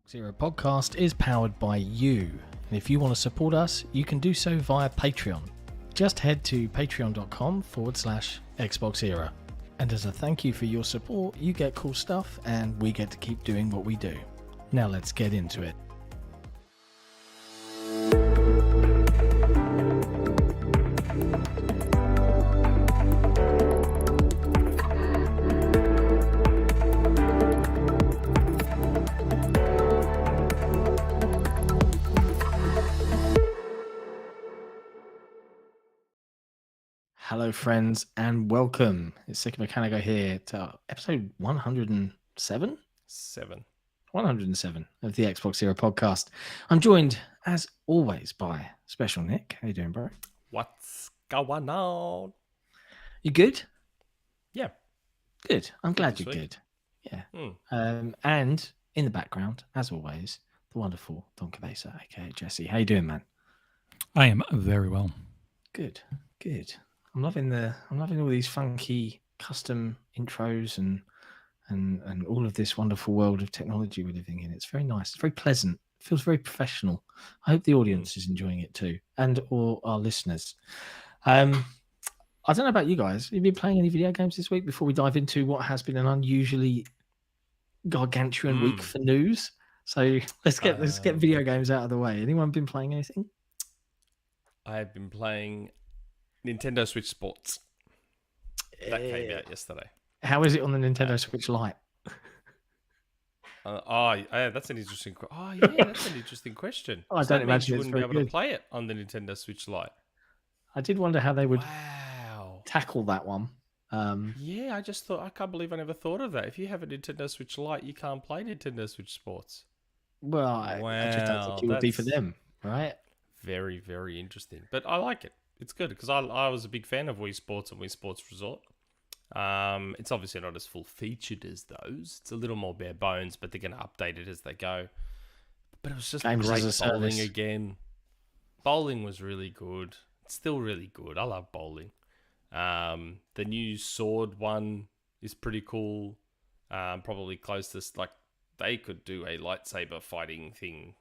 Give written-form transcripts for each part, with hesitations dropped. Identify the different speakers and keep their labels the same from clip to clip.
Speaker 1: XboxEra podcast is powered by you, and if you want to support us, you can do so via Patreon. Just head to patreon.com/XboxEra. And as a thank you for your support, you get cool stuff and we get to keep doing what we do. Now let's get into it. Hello friends and welcome. It's Sik and Nick here to episode 107? 107 of the XboxEra podcast. I'm joined as always by Special Nick. How you doing, bro?
Speaker 2: What's going on?
Speaker 1: You good?
Speaker 2: Yeah.
Speaker 1: Good. I'm glad you're good. Yeah. And in the background, as always, the wonderful Doncabesa, aka Jesse. How you doing, man?
Speaker 3: I am very well.
Speaker 1: Good. I'm loving all these funky custom intros and all of this wonderful world of technology we're living in. It's very nice. It's very pleasant. It feels very professional. I hope the audience is enjoying it too, and all our listeners. I don't know about you guys. Have you been playing any video games this week before we dive into what has been an unusually gargantuan week for news? So let's get video games out of the way. Anyone been playing anything?
Speaker 2: I've been playing Nintendo Switch Sports. That came out yesterday.
Speaker 1: How is it on the Nintendo Switch Lite?
Speaker 2: That's an interesting. That's an interesting question.
Speaker 1: I don't imagine
Speaker 2: you wouldn't be able to play it on the Nintendo Switch Lite.
Speaker 1: I did wonder how they would tackle that one.
Speaker 2: I just thought, I can't believe I never thought of that. If you have a Nintendo Switch Lite, you can't play Nintendo Switch Sports.
Speaker 1: Well, I just don't think it would be for them, right?
Speaker 2: Very, very interesting. But I like it. It's good because I was a big fan of Wii Sports and Wii Sports Resort. It's obviously not as full-featured as those. It's a little more bare bones, but they're going to update it as they go. But it was just great bowling again. Bowling was really good. It's still really good. I love bowling. The new sword one is pretty cool. Probably closest, like they could do a lightsaber fighting thing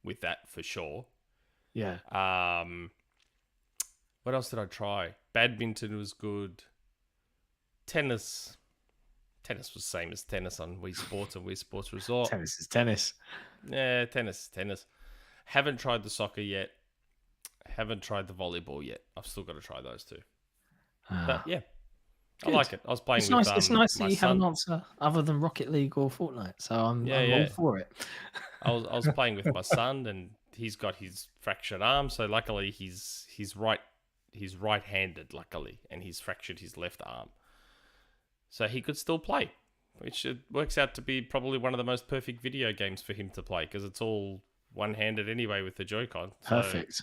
Speaker 2: with that for sure.
Speaker 1: Yeah.
Speaker 2: What else did I try? Badminton was good. Tennis was same as tennis on Wii Sports and Wii Sports Resort.
Speaker 1: Tennis is tennis.
Speaker 2: Yeah, tennis is tennis. Haven't tried the soccer yet. Haven't tried the volleyball yet. I've still got to try those two. But yeah, good. I like it. I was playing with
Speaker 1: It's nice that you have an answer other than Rocket League or Fortnite. So I'm all for it.
Speaker 2: I was playing with my son, and he's got his fractured arm. So luckily he's right-handed, luckily, and he's fractured his left arm. So he could still play, which works out to be probably one of the most perfect video games for him to play because it's all one-handed anyway with the Joy-Con.
Speaker 1: Perfect.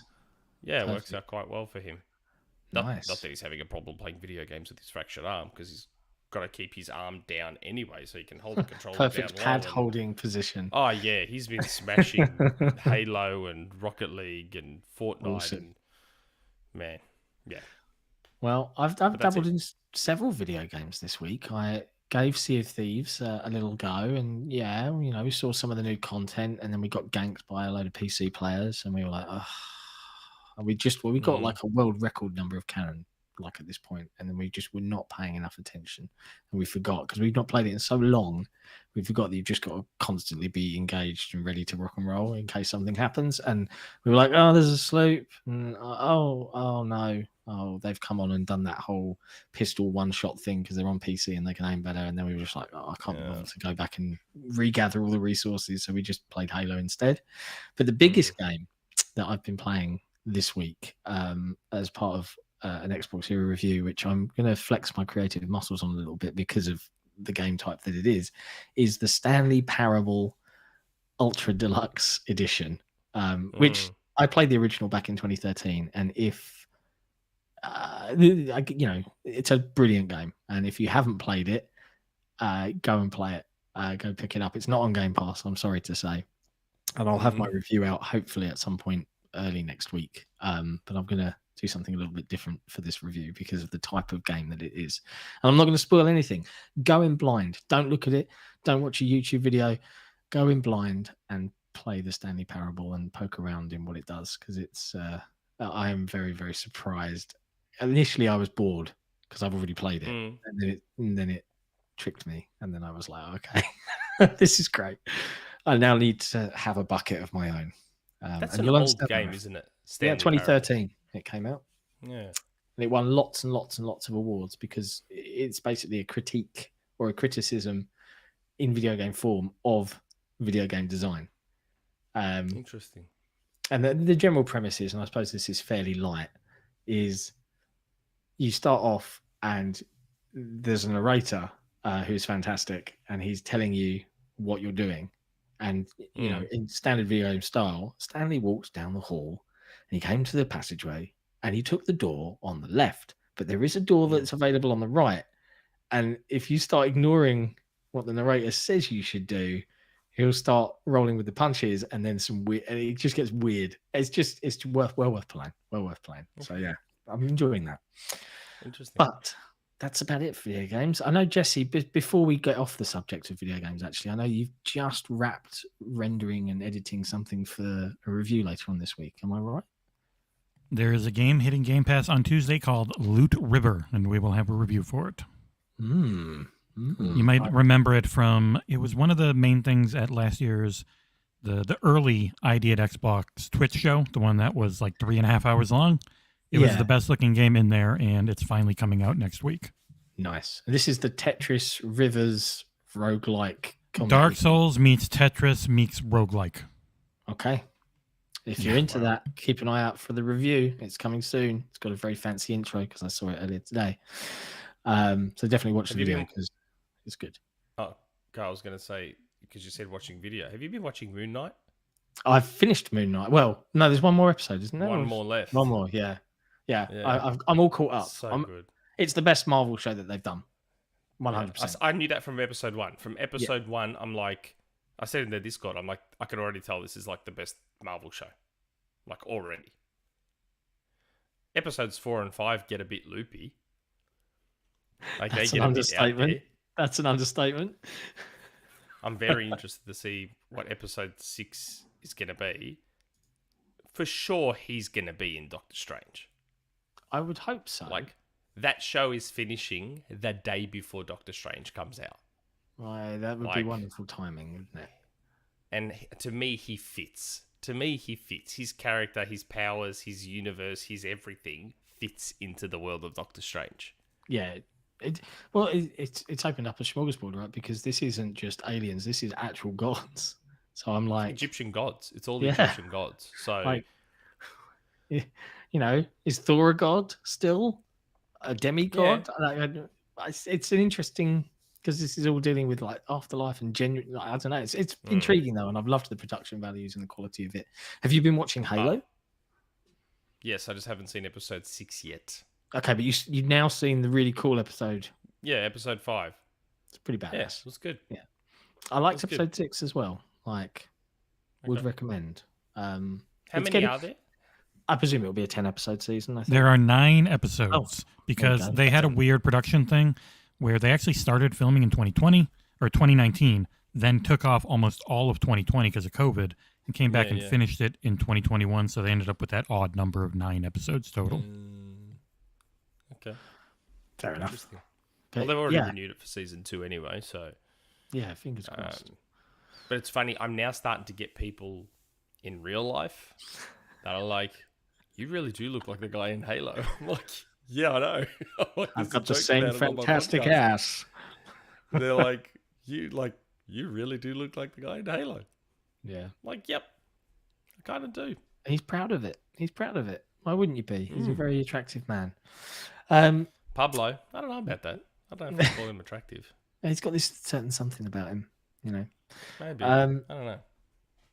Speaker 2: Yeah, it works out quite well for him.
Speaker 1: Nice.
Speaker 2: Not that he's having a problem playing video games with his fractured arm because he's got to keep his arm down anyway so he can hold the controller
Speaker 1: Perfect
Speaker 2: down
Speaker 1: pad holding position.
Speaker 2: Oh, yeah. He's been smashing Halo and Rocket League and Fortnite.
Speaker 1: Awesome.
Speaker 2: And man, yeah.
Speaker 1: Well, I've dabbled in several video games this week. I gave Sea of Thieves a little go, and we saw some of the new content, and then we got ganked by a load of PC players, and we were like, oh. And we got like a world record number of cannon, like at this point, and then we just were not paying enough attention, and we forgot because we've not played it in so long. We forgot that you've just got to constantly be engaged and ready to rock and roll in case something happens. And we were like, oh, there's a sloop, and oh no, they've come on and done that whole pistol one-shot thing because they're on PC and they can aim better. And then we were just like, oh, I can't be bothered to go back and regather all the resources, so we just played Halo instead. But the biggest game that I've been playing this week as part of an XboxEra review, which I'm going to flex my creative muscles on a little bit because of the game type that it is the Stanley Parable Ultra Deluxe Edition, which I played the original back in 2013. And if, it's a brilliant game. And if you haven't played it, go and play it. Go pick it up. It's not on Game Pass, I'm sorry to say. And I'll have my review out hopefully at some point early next week. But I'm going to do something a little bit different for this review because of the type of game that it is. And I'm not going to spoil anything. Go in blind. Don't look at it. Don't watch a YouTube video. go in blind and play the Stanley Parable and poke around in what it does, because it's. I am very, very surprised. Initially, I was bored because I've already played it, and then it tricked me, and then I was like, okay, this is great. I now need to have a bucket of my own.
Speaker 2: That's
Speaker 1: and
Speaker 2: an old game, isn't it?
Speaker 1: Yeah, 2013 it came out.
Speaker 2: Yeah.
Speaker 1: And it won lots and lots and lots of awards because it's basically a critique or a criticism in video game form of video game design.
Speaker 2: Interesting.
Speaker 1: And the general premise is, and I suppose this is fairly light, is you start off and there's a narrator who's fantastic, and he's telling you what you're doing. And, you know, in standard video game style, Stanley walks down the hall and he came to the passageway and he took the door on the left, but there is a door that's available on the right. And if you start ignoring what the narrator says you should do, he'll start rolling with the punches, and then some weird, and it just gets weird. It's well worth playing. Well worth playing. So yeah, I'm enjoying that.
Speaker 2: Interesting.
Speaker 1: But that's about it for video games. I know, Jesse, before we get off the subject of video games, actually, I know you've just wrapped rendering and editing something for a review later on this week. Am I right?
Speaker 3: There is a game hitting Game Pass on Tuesday called Loot River, and we will have a review for it. You might remember it from, it was one of the main things at last year's, the early ID at Xbox Twitch show, the one that was like 3.5 hours long. It was the best looking game in there, and it's finally coming out next week.
Speaker 1: Nice. This is the Tetris Rivers roguelike.
Speaker 3: Dark Souls meets Tetris meets roguelike.
Speaker 1: Okay. If you're into that, keep an eye out for the review. It's coming soon. It's got a very fancy intro because I saw it earlier today. So definitely watch the video because it's good.
Speaker 2: Oh, I was going to say, because you said watching video. Have you been watching Moon Knight?
Speaker 1: I've finished Moon Knight. Well, no, there's one more episode, isn't there?
Speaker 2: One more left.
Speaker 1: One more, yeah. I'm all caught up.
Speaker 2: So good.
Speaker 1: It's the best Marvel show that they've done. 100%.
Speaker 2: I knew that from episode 1. From episode 1, I'm like, I said in their Discord, I'm like, I can already tell this is like the best Marvel show. Like, already. Episodes 4 and 5 get a bit loopy. Like,
Speaker 1: That's an understatement. That's an understatement.
Speaker 2: I'm very interested to see what episode 6 is going to be. For sure, he's going to be in Doctor Strange.
Speaker 1: I would hope so.
Speaker 2: Like, that show is finishing the day before Doctor Strange comes out.
Speaker 1: Right, that would be wonderful timing, wouldn't it?
Speaker 2: And to me, he fits. His character, his powers, his universe, his everything fits into the world of Doctor Strange.
Speaker 1: Yeah. It's opened up a smorgasbord, right? Because this isn't just aliens. This is actual gods. So I'm like...
Speaker 2: Egyptian gods. It's all the Egyptian gods. So...
Speaker 1: Like, you know, is Thor a god still? A demigod? Yeah. It's an interesting... Because this is all dealing with like afterlife and genuine... Like, I don't know. It's intriguing though, and I've loved the production values and the quality of it. Have you been watching Halo?
Speaker 2: Yes, I just haven't seen episode 6 yet.
Speaker 1: Okay, but you've now seen the really cool episode.
Speaker 2: Yeah, episode 5.
Speaker 1: It's pretty badass.
Speaker 2: Yeah, it was good.
Speaker 1: Yeah, I liked episode 6 as well. Like, would recommend.
Speaker 2: How many are there?
Speaker 1: I presume it'll be a 10-episode season. I think.
Speaker 3: There are 9 episodes because they had a weird production thing where they actually started filming in 2020 or 2019, then took off almost all of 2020 because of COVID, and came back and finished it in 2021. So they ended up with that odd number of 9 episodes total.
Speaker 2: Okay.
Speaker 1: Fair enough.
Speaker 2: Well, they've already renewed it for season 2 anyway, so...
Speaker 1: Yeah, fingers crossed.
Speaker 2: But it's funny, I'm now starting to get people in real life that are like, you really do look like the guy in Halo. I'm like, yeah, I know.
Speaker 1: I've got the same fantastic ass.
Speaker 2: They're like, you really do look like the guy in Halo.
Speaker 1: Yeah.
Speaker 2: I'm like, yep, I kind of do.
Speaker 1: He's proud of it. Why wouldn't you be? He's a very attractive man.
Speaker 2: Pablo, I don't know about that. I don't know if I call him attractive.
Speaker 1: He's got this certain something about him, you know.
Speaker 2: Maybe. I don't know.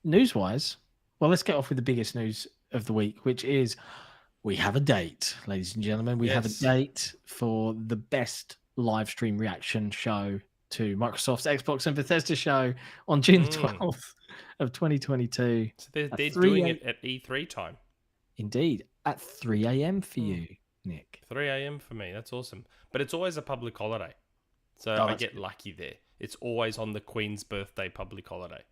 Speaker 1: News-wise, well, let's get off with the biggest news of the week, which is we have a date, ladies and gentlemen. We have a date for the best live stream reaction show to Microsoft's Xbox and Bethesda show on June 12th of 2022.
Speaker 2: So they're doing it at E3 time.
Speaker 1: Indeed, at 3 a.m. for you, Nick.
Speaker 2: 3 a.m. for me. That's awesome. But it's always a public holiday. So I get lucky there. It's always on the Queen's birthday public holiday.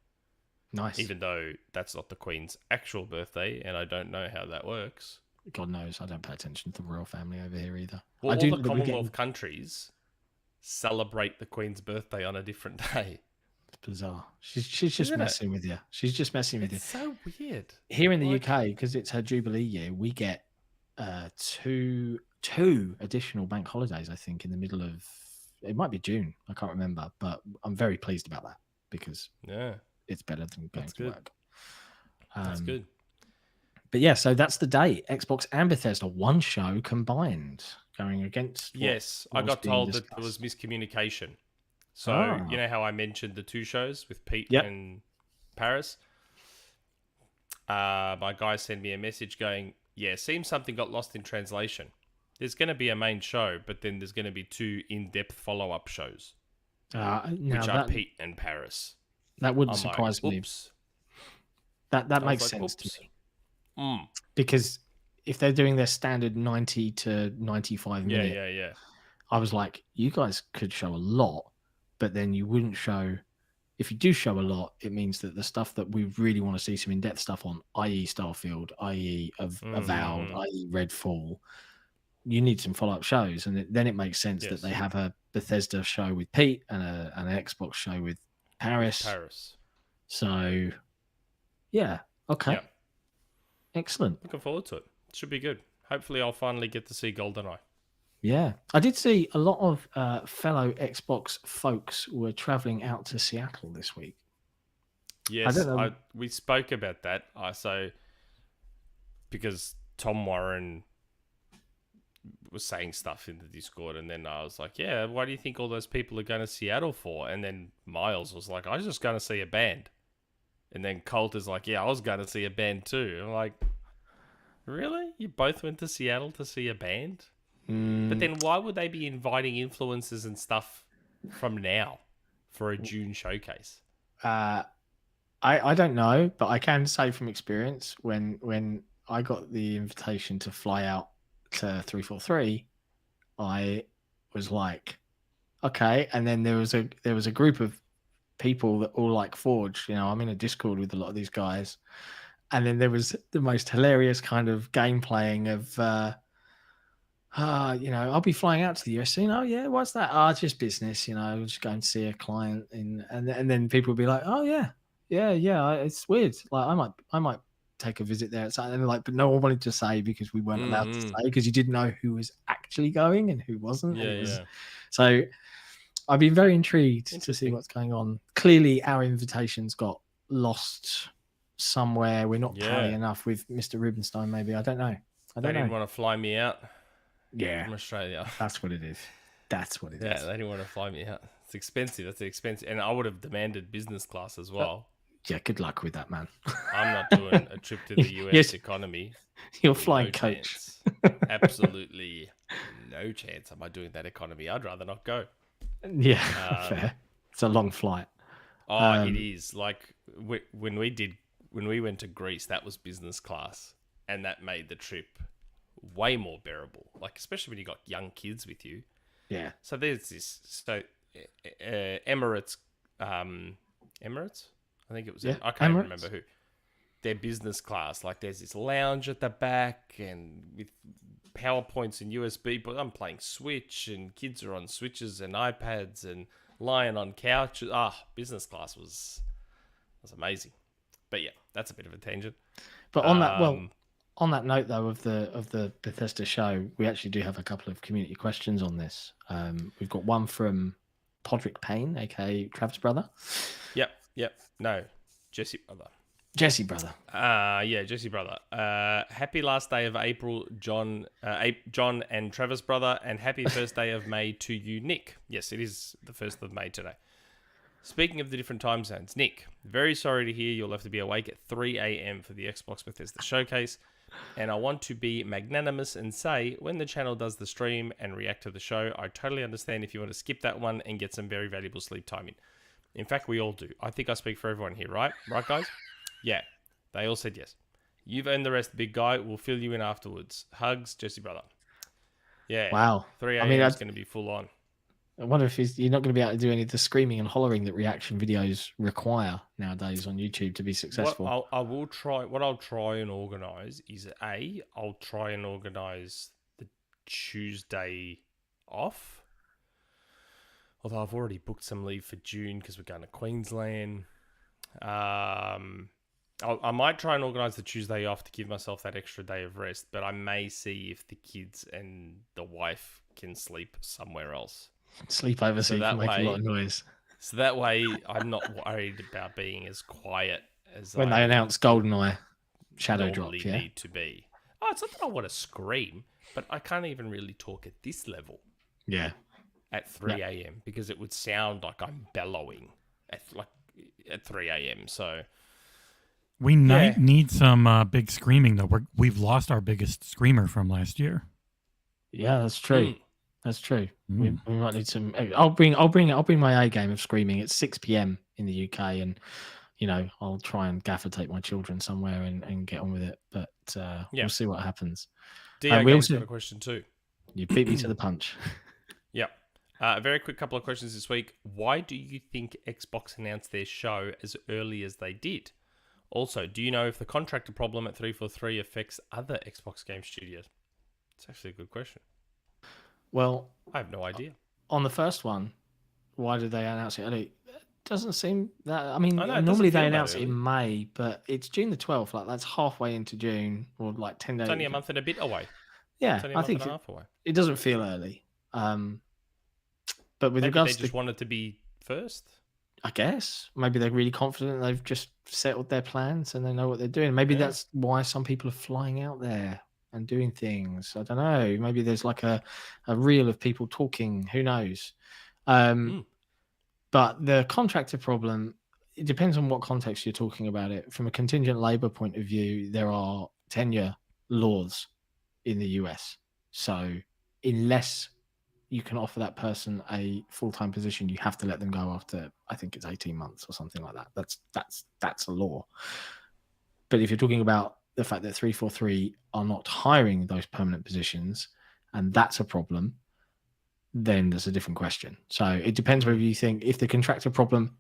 Speaker 1: Nice.
Speaker 2: Even though that's not the Queen's actual birthday, and I don't know how that works.
Speaker 1: God knows, I don't pay attention to the royal family over here either.
Speaker 2: Well,
Speaker 1: I
Speaker 2: all
Speaker 1: do,
Speaker 2: the Commonwealth countries celebrate the Queen's birthday on a different day.
Speaker 1: It's bizarre. She's just
Speaker 2: Isn't
Speaker 1: messing with you. She's just messing with you.
Speaker 2: It's so weird.
Speaker 1: Here in the UK, because it's her Jubilee year, we get two additional bank holidays, I think, in the middle of... It might be June. I can't remember. But I'm very pleased about that because it's better than going to work.
Speaker 2: That's good.
Speaker 1: But yeah, so that's the day. Xbox and Bethesda, one show combined, going against...
Speaker 2: Yes, I got told that there was miscommunication. So, you know how I mentioned the 2 shows with Pete and Paris? My guy sent me a message going, seems something got lost in translation. There's going to be a main show, but then there's going to be 2 in-depth follow-up shows, which are Pete and Paris.
Speaker 1: That wouldn't surprise me. That makes sense to me. Because if they're doing their standard 90 to 95 minute, I was like, you guys could show a lot, but then you wouldn't show. If you do show a lot, it means that the stuff that we really want to see some in-depth stuff on, i.e. Starfield, i.e. Avowed, i.e. Redfall, you need some follow-up shows, and then it makes sense that they have a Bethesda show with Pete and an Xbox show with Paris. So, yeah, okay. Yeah. Excellent.
Speaker 2: Looking forward to it. Should be good. Hopefully I'll finally get to see GoldenEye.
Speaker 1: Yeah. I did see a lot of fellow Xbox folks were traveling out to Seattle this week.
Speaker 2: Yes, we spoke about that. Because Tom Warren was saying stuff in the Discord, and then I was like, why do you think all those people are going to Seattle for? And then Miles was like, I was just going to see a band. And then Colt is like, I was going to see a band too. I'm like, really? You both went to Seattle to see a band? But then why would they be inviting influencers and stuff from now for a June showcase?
Speaker 1: I don't know, but I can say from experience, when I got the invitation to fly out to 343, I was like, okay. And then there was a group of people that all like Forge. I'm in a Discord with a lot of these guys, and then there was the most hilarious kind of game playing of I'll be flying out to the US soon. Oh yeah, what's that? It's just business. I'll just go and see a client, and then people would be like, oh yeah, it's weird. Like I might take a visit there. And like, but no one wanted to say because we weren't allowed to say, because you didn't know who was actually going and who wasn't. So I've been very intrigued to see what's going on. Clearly, our invitations got lost somewhere. We're not paying enough with Mr. Rubenstein, maybe. I don't know.
Speaker 2: They didn't want to fly me out.
Speaker 1: Yeah.
Speaker 2: From Australia.
Speaker 1: That's what it is.
Speaker 2: Yeah, they didn't want to fly me out. It's expensive. That's expensive. And I would have demanded business class as well.
Speaker 1: Yeah, good luck with that, man.
Speaker 2: I'm not doing a trip to the US economy.
Speaker 1: You're flying coach.
Speaker 2: Absolutely no chance am I doing that economy. I'd rather not go.
Speaker 1: Yeah, fair. It's a long flight.
Speaker 2: It is. Like when we went to Greece, that was business class, and that made the trip way more bearable. Like, especially when you got young kids with you.
Speaker 1: Yeah.
Speaker 2: So there's this. So Emirates, I think it was. I can't remember who. Their business class, like there's this lounge at the back, and with PowerPoints and USB. But I'm playing Switch, and kids are on Switches and iPads and lying on couches. Business class was amazing. But yeah, that's a bit of a tangent.
Speaker 1: But on that note though of the Bethesda show, we actually do have a couple of community questions on this. We've got one from PoderickPayne, aka Travis brother.
Speaker 2: Yep. No, Jesse brother.
Speaker 1: Jesse brother.
Speaker 2: Jesse brother. Happy last day of April, John and Travis brother, and happy first day of May to you, Nick. Yes, it is the 1st of May today. Speaking of the different time zones, Nick, very sorry to hear you'll have to be awake at 3 a.m. for the Xbox Bethesda Showcase, and I want to be magnanimous and say, when the channel does the stream and react to the show, I totally understand if you want to skip that one and get some very valuable sleep time in. In fact, we all do. I think I speak for everyone here, right? Right, guys? Yeah, they all said yes. You've earned the rest, big guy. We'll fill you in afterwards. Hugs, Jesse brother. Yeah.
Speaker 1: Wow.
Speaker 2: 3 a.m. is going to be full on.
Speaker 1: I wonder if you're not going to be able to do any of the screaming and hollering that reaction videos require nowadays on YouTube to be successful.
Speaker 2: What I'll try and organise is I'll try and organise the Tuesday off. Although I've already booked some leave for June because we're going to Queensland. I might try and organise the Tuesday off to give myself that extra day of rest, but I may see if the kids and the wife can sleep somewhere else.
Speaker 1: Sleepover so you can make a lot of noise.
Speaker 2: So that way I'm not worried about being as quiet as
Speaker 1: when they announce GoldenEye Shadow Drop,
Speaker 2: need to be. Oh, it's not that I want to scream, but I can't even really talk at this level.
Speaker 1: Yeah.
Speaker 2: At 3 a.m. because it would sound like I'm bellowing at 3 a.m. So
Speaker 3: we need some big screaming though. We've lost our biggest screamer from last year.
Speaker 1: Yeah, that's true. That's true. We might need some. I'll bring my A game of screaming. It's 6 p.m. in the UK, and I'll try and gaffer tape my children somewhere and get on with it. But we'll see what happens.
Speaker 2: DeoGame's got a question too.
Speaker 1: You beat me to the punch.
Speaker 2: Yep. A very quick couple of questions this week. Why do you think Xbox announced their show as early as they did? Also, do you know if the contractor problem at 343 affects other Xbox game studios? It's actually a good question.
Speaker 1: Well,
Speaker 2: I have no idea.
Speaker 1: On the first one, why did they announce it early? It doesn't seem that. I mean,
Speaker 2: know,
Speaker 1: normally they announce it in May, but it's June the 12th. Like that's halfway into June, or like 10 days.
Speaker 2: It's only a month and a bit away.
Speaker 1: Yeah,
Speaker 2: I think and a half away.
Speaker 1: It doesn't feel early. But with regards
Speaker 2: they just wanted to be first.
Speaker 1: I guess maybe they're really confident they've just settled their plans and they know what they're doing. Maybe that's why some people are flying out there and doing things. I don't know. Maybe there's like a reel of people talking. Who knows? But the contractor problem, it depends on what context you're talking about it. From a contingent labor point of view, there are tenure laws in the US. So unless you can offer that person a full-time position, you have to let them go after, I think it's 18 months or something like that. That's a law. But if you're talking about the fact that 343 are not hiring those permanent positions, and that's a problem, then there's a different question. So it depends whether you think if the contractor problem,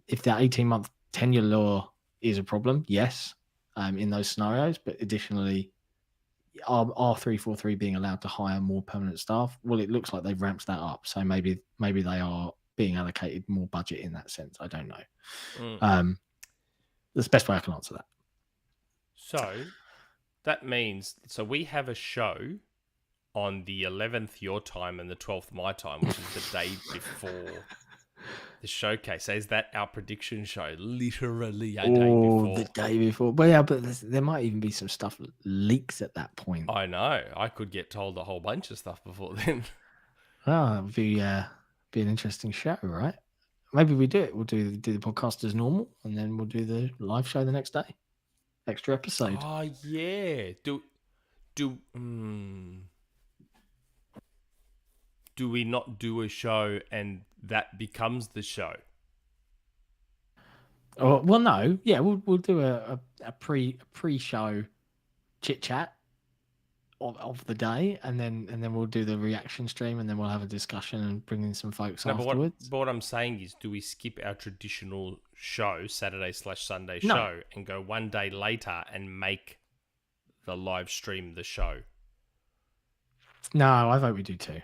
Speaker 1: if that 18-month tenure law is a problem, yes, in those scenarios. But additionally, are 343 being allowed to hire more permanent staff? Well, it looks like they've ramped that up. So maybe they are being allocated more budget in that sense. I don't know. That's the best way I can answer that. So
Speaker 2: that means, we have a show on the 11th your time and the 12th my time, which is the day before the showcase. Is that our prediction show? Literally a day before.
Speaker 1: The day before. But yeah, but there might even be some stuff leaks at that point.
Speaker 2: I know. I could get told a whole bunch of stuff before then.
Speaker 1: Well, it'd be an interesting show, right? Maybe we do it. We'll do the podcast as normal, and then we'll do the live show the next day. Extra episode.
Speaker 2: Oh yeah. Do we not do a show and that becomes the show?
Speaker 1: Oh well, no. Yeah, we'll do a pre-show chit chat of the day, and then we'll do the reaction stream, and then we'll have a discussion and bring in some folks afterwards.
Speaker 2: But what I'm saying is, do we skip our traditional show, Saturday/Sunday show, and go one day later and make the live stream the show?
Speaker 1: No, I vote we do two.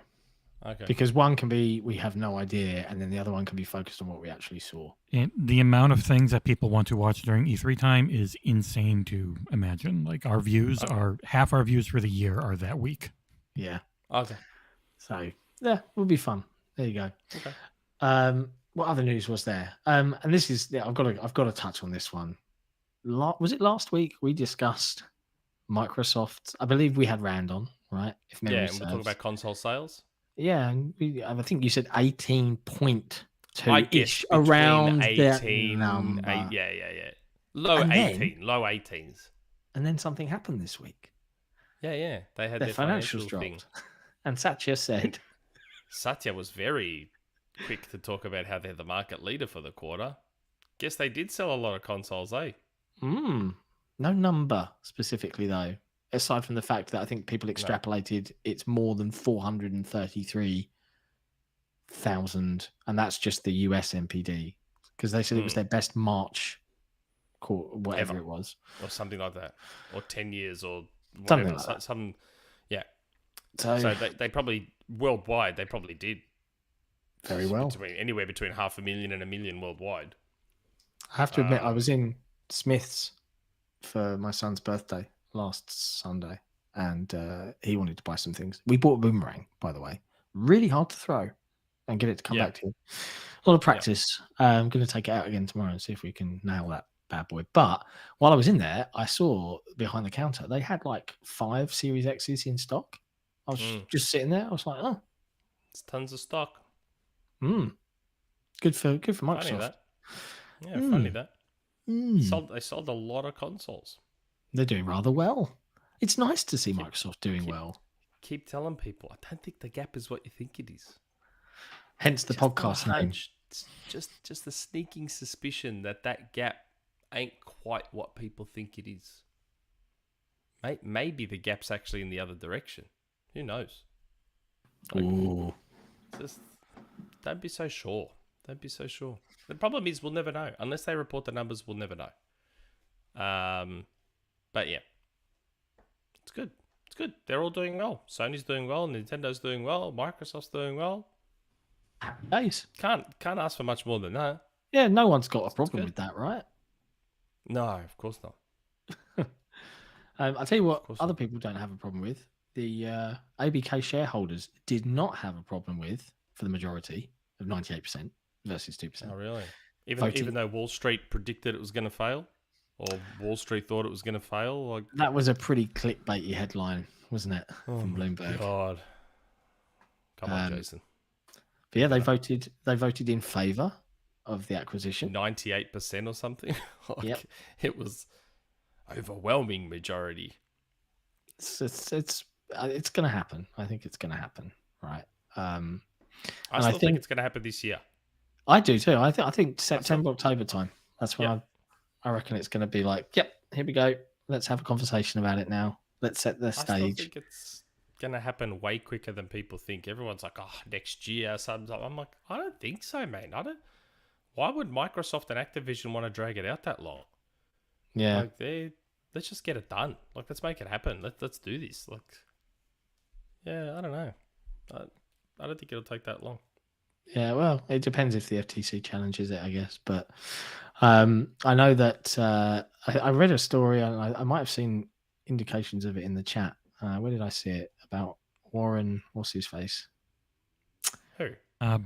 Speaker 2: Okay.
Speaker 1: Because one can be we have no idea, and then the other one can be focused on what we actually saw.
Speaker 3: And the amount of things that people want to watch during E3 time is insane to imagine. Like our views are half our views for the year are that week.
Speaker 1: Yeah.
Speaker 2: Okay.
Speaker 1: So yeah, it will be fun. There you go.
Speaker 2: Okay.
Speaker 1: What other news was there? And this is I've got to touch on this one. Was it last week we discussed Microsoft? I believe we had Rand on, right? If memory serves.
Speaker 2: We'll talk about console sales.
Speaker 1: Yeah, and I think you said 18.2-ish around
Speaker 2: 18,
Speaker 1: that number.
Speaker 2: Yeah. Low 18s.
Speaker 1: And then something happened this week.
Speaker 2: Yeah. They had
Speaker 1: their
Speaker 2: financials
Speaker 1: dropped.
Speaker 2: Thing.
Speaker 1: And Satya said...
Speaker 2: Satya was very quick to talk about how they're the market leader for the quarter. Guess they did sell a lot of consoles, eh?
Speaker 1: No number specifically, though. Aside from the fact that I think people extrapolated it's more than 433 thousand, and that's just the US MPD, because they said it was their best March quarter, whatever it was,
Speaker 2: or something like that, or 10 years, or
Speaker 1: something
Speaker 2: whatever.
Speaker 1: like that.
Speaker 2: Some, yeah.
Speaker 1: So
Speaker 2: they probably worldwide they probably did
Speaker 1: very well.
Speaker 2: Anywhere between 500,000 and 1 million worldwide.
Speaker 1: I have to admit, I was in Smith's for my son's birthday last Sunday, and he wanted to buy some things. We bought a boomerang, by the way. Really hard to throw and get it to come back to you. A lot of practice. I'm going to take it out again tomorrow and see if we can nail that bad boy. But while I was in there, I saw behind the counter they had like 5 Series X's in stock. I was just sitting there. I was like, oh,
Speaker 2: it's tons of stock.
Speaker 1: Good for Microsoft.
Speaker 2: Funny that. Yeah, funny that. They sold a lot of consoles.
Speaker 1: They're doing rather well. It's nice to see Microsoft doing well.
Speaker 2: Keep telling people, I don't think the gap is what you think it is.
Speaker 1: Hence the podcast name.
Speaker 2: Just the sneaking suspicion that gap ain't quite what people think it is. Maybe the gap's actually in the other direction. Who knows?
Speaker 1: Ooh.
Speaker 2: Just don't be so sure. Don't be so sure. The problem is we'll never know. Unless they report the numbers, we'll never know. But yeah. It's good. It's good. They're all doing well. Sony's doing well. Nintendo's doing well. Microsoft's doing well.
Speaker 1: Nice.
Speaker 2: Can't ask for much more than that.
Speaker 1: Yeah, no one's got a problem with that, right?
Speaker 2: No, of course not.
Speaker 1: I'll tell you what other people don't have a problem with. The ABK shareholders did not have a problem with, for the majority of 98% versus 2%.
Speaker 2: Oh, really? Even though Wall Street predicted it was going to fail? Or Wall Street thought it was going to fail? Like...
Speaker 1: That was a pretty clickbaity headline, wasn't it? From Bloomberg.
Speaker 2: God. Come on, Jason.
Speaker 1: But yeah, they voted in favour of the acquisition.
Speaker 2: 98% or something? It was overwhelming majority.
Speaker 1: It's going to happen. I think it's going to happen, right?
Speaker 2: I still think it's going to happen this year.
Speaker 1: I do too. I think September, October time. That's when I reckon it's going to be like, yep, here we go. Let's have a conversation about it now. Let's set the stage.
Speaker 2: I still think it's going to happen way quicker than people think. Everyone's like, oh, next year. I'm like, I don't think so, man. Why would Microsoft and Activision want to drag it out that long?
Speaker 1: Yeah.
Speaker 2: Like, let's just get it done. Like, let's make it happen. Let's do this. Like, yeah, I don't know. I don't think it'll take that long.
Speaker 1: Yeah, well, it depends if the FTC challenges it, I guess. But I know that I read a story, and I might have seen indications of it in the chat. Where did I see it? About Warren, what's his face?
Speaker 2: Who?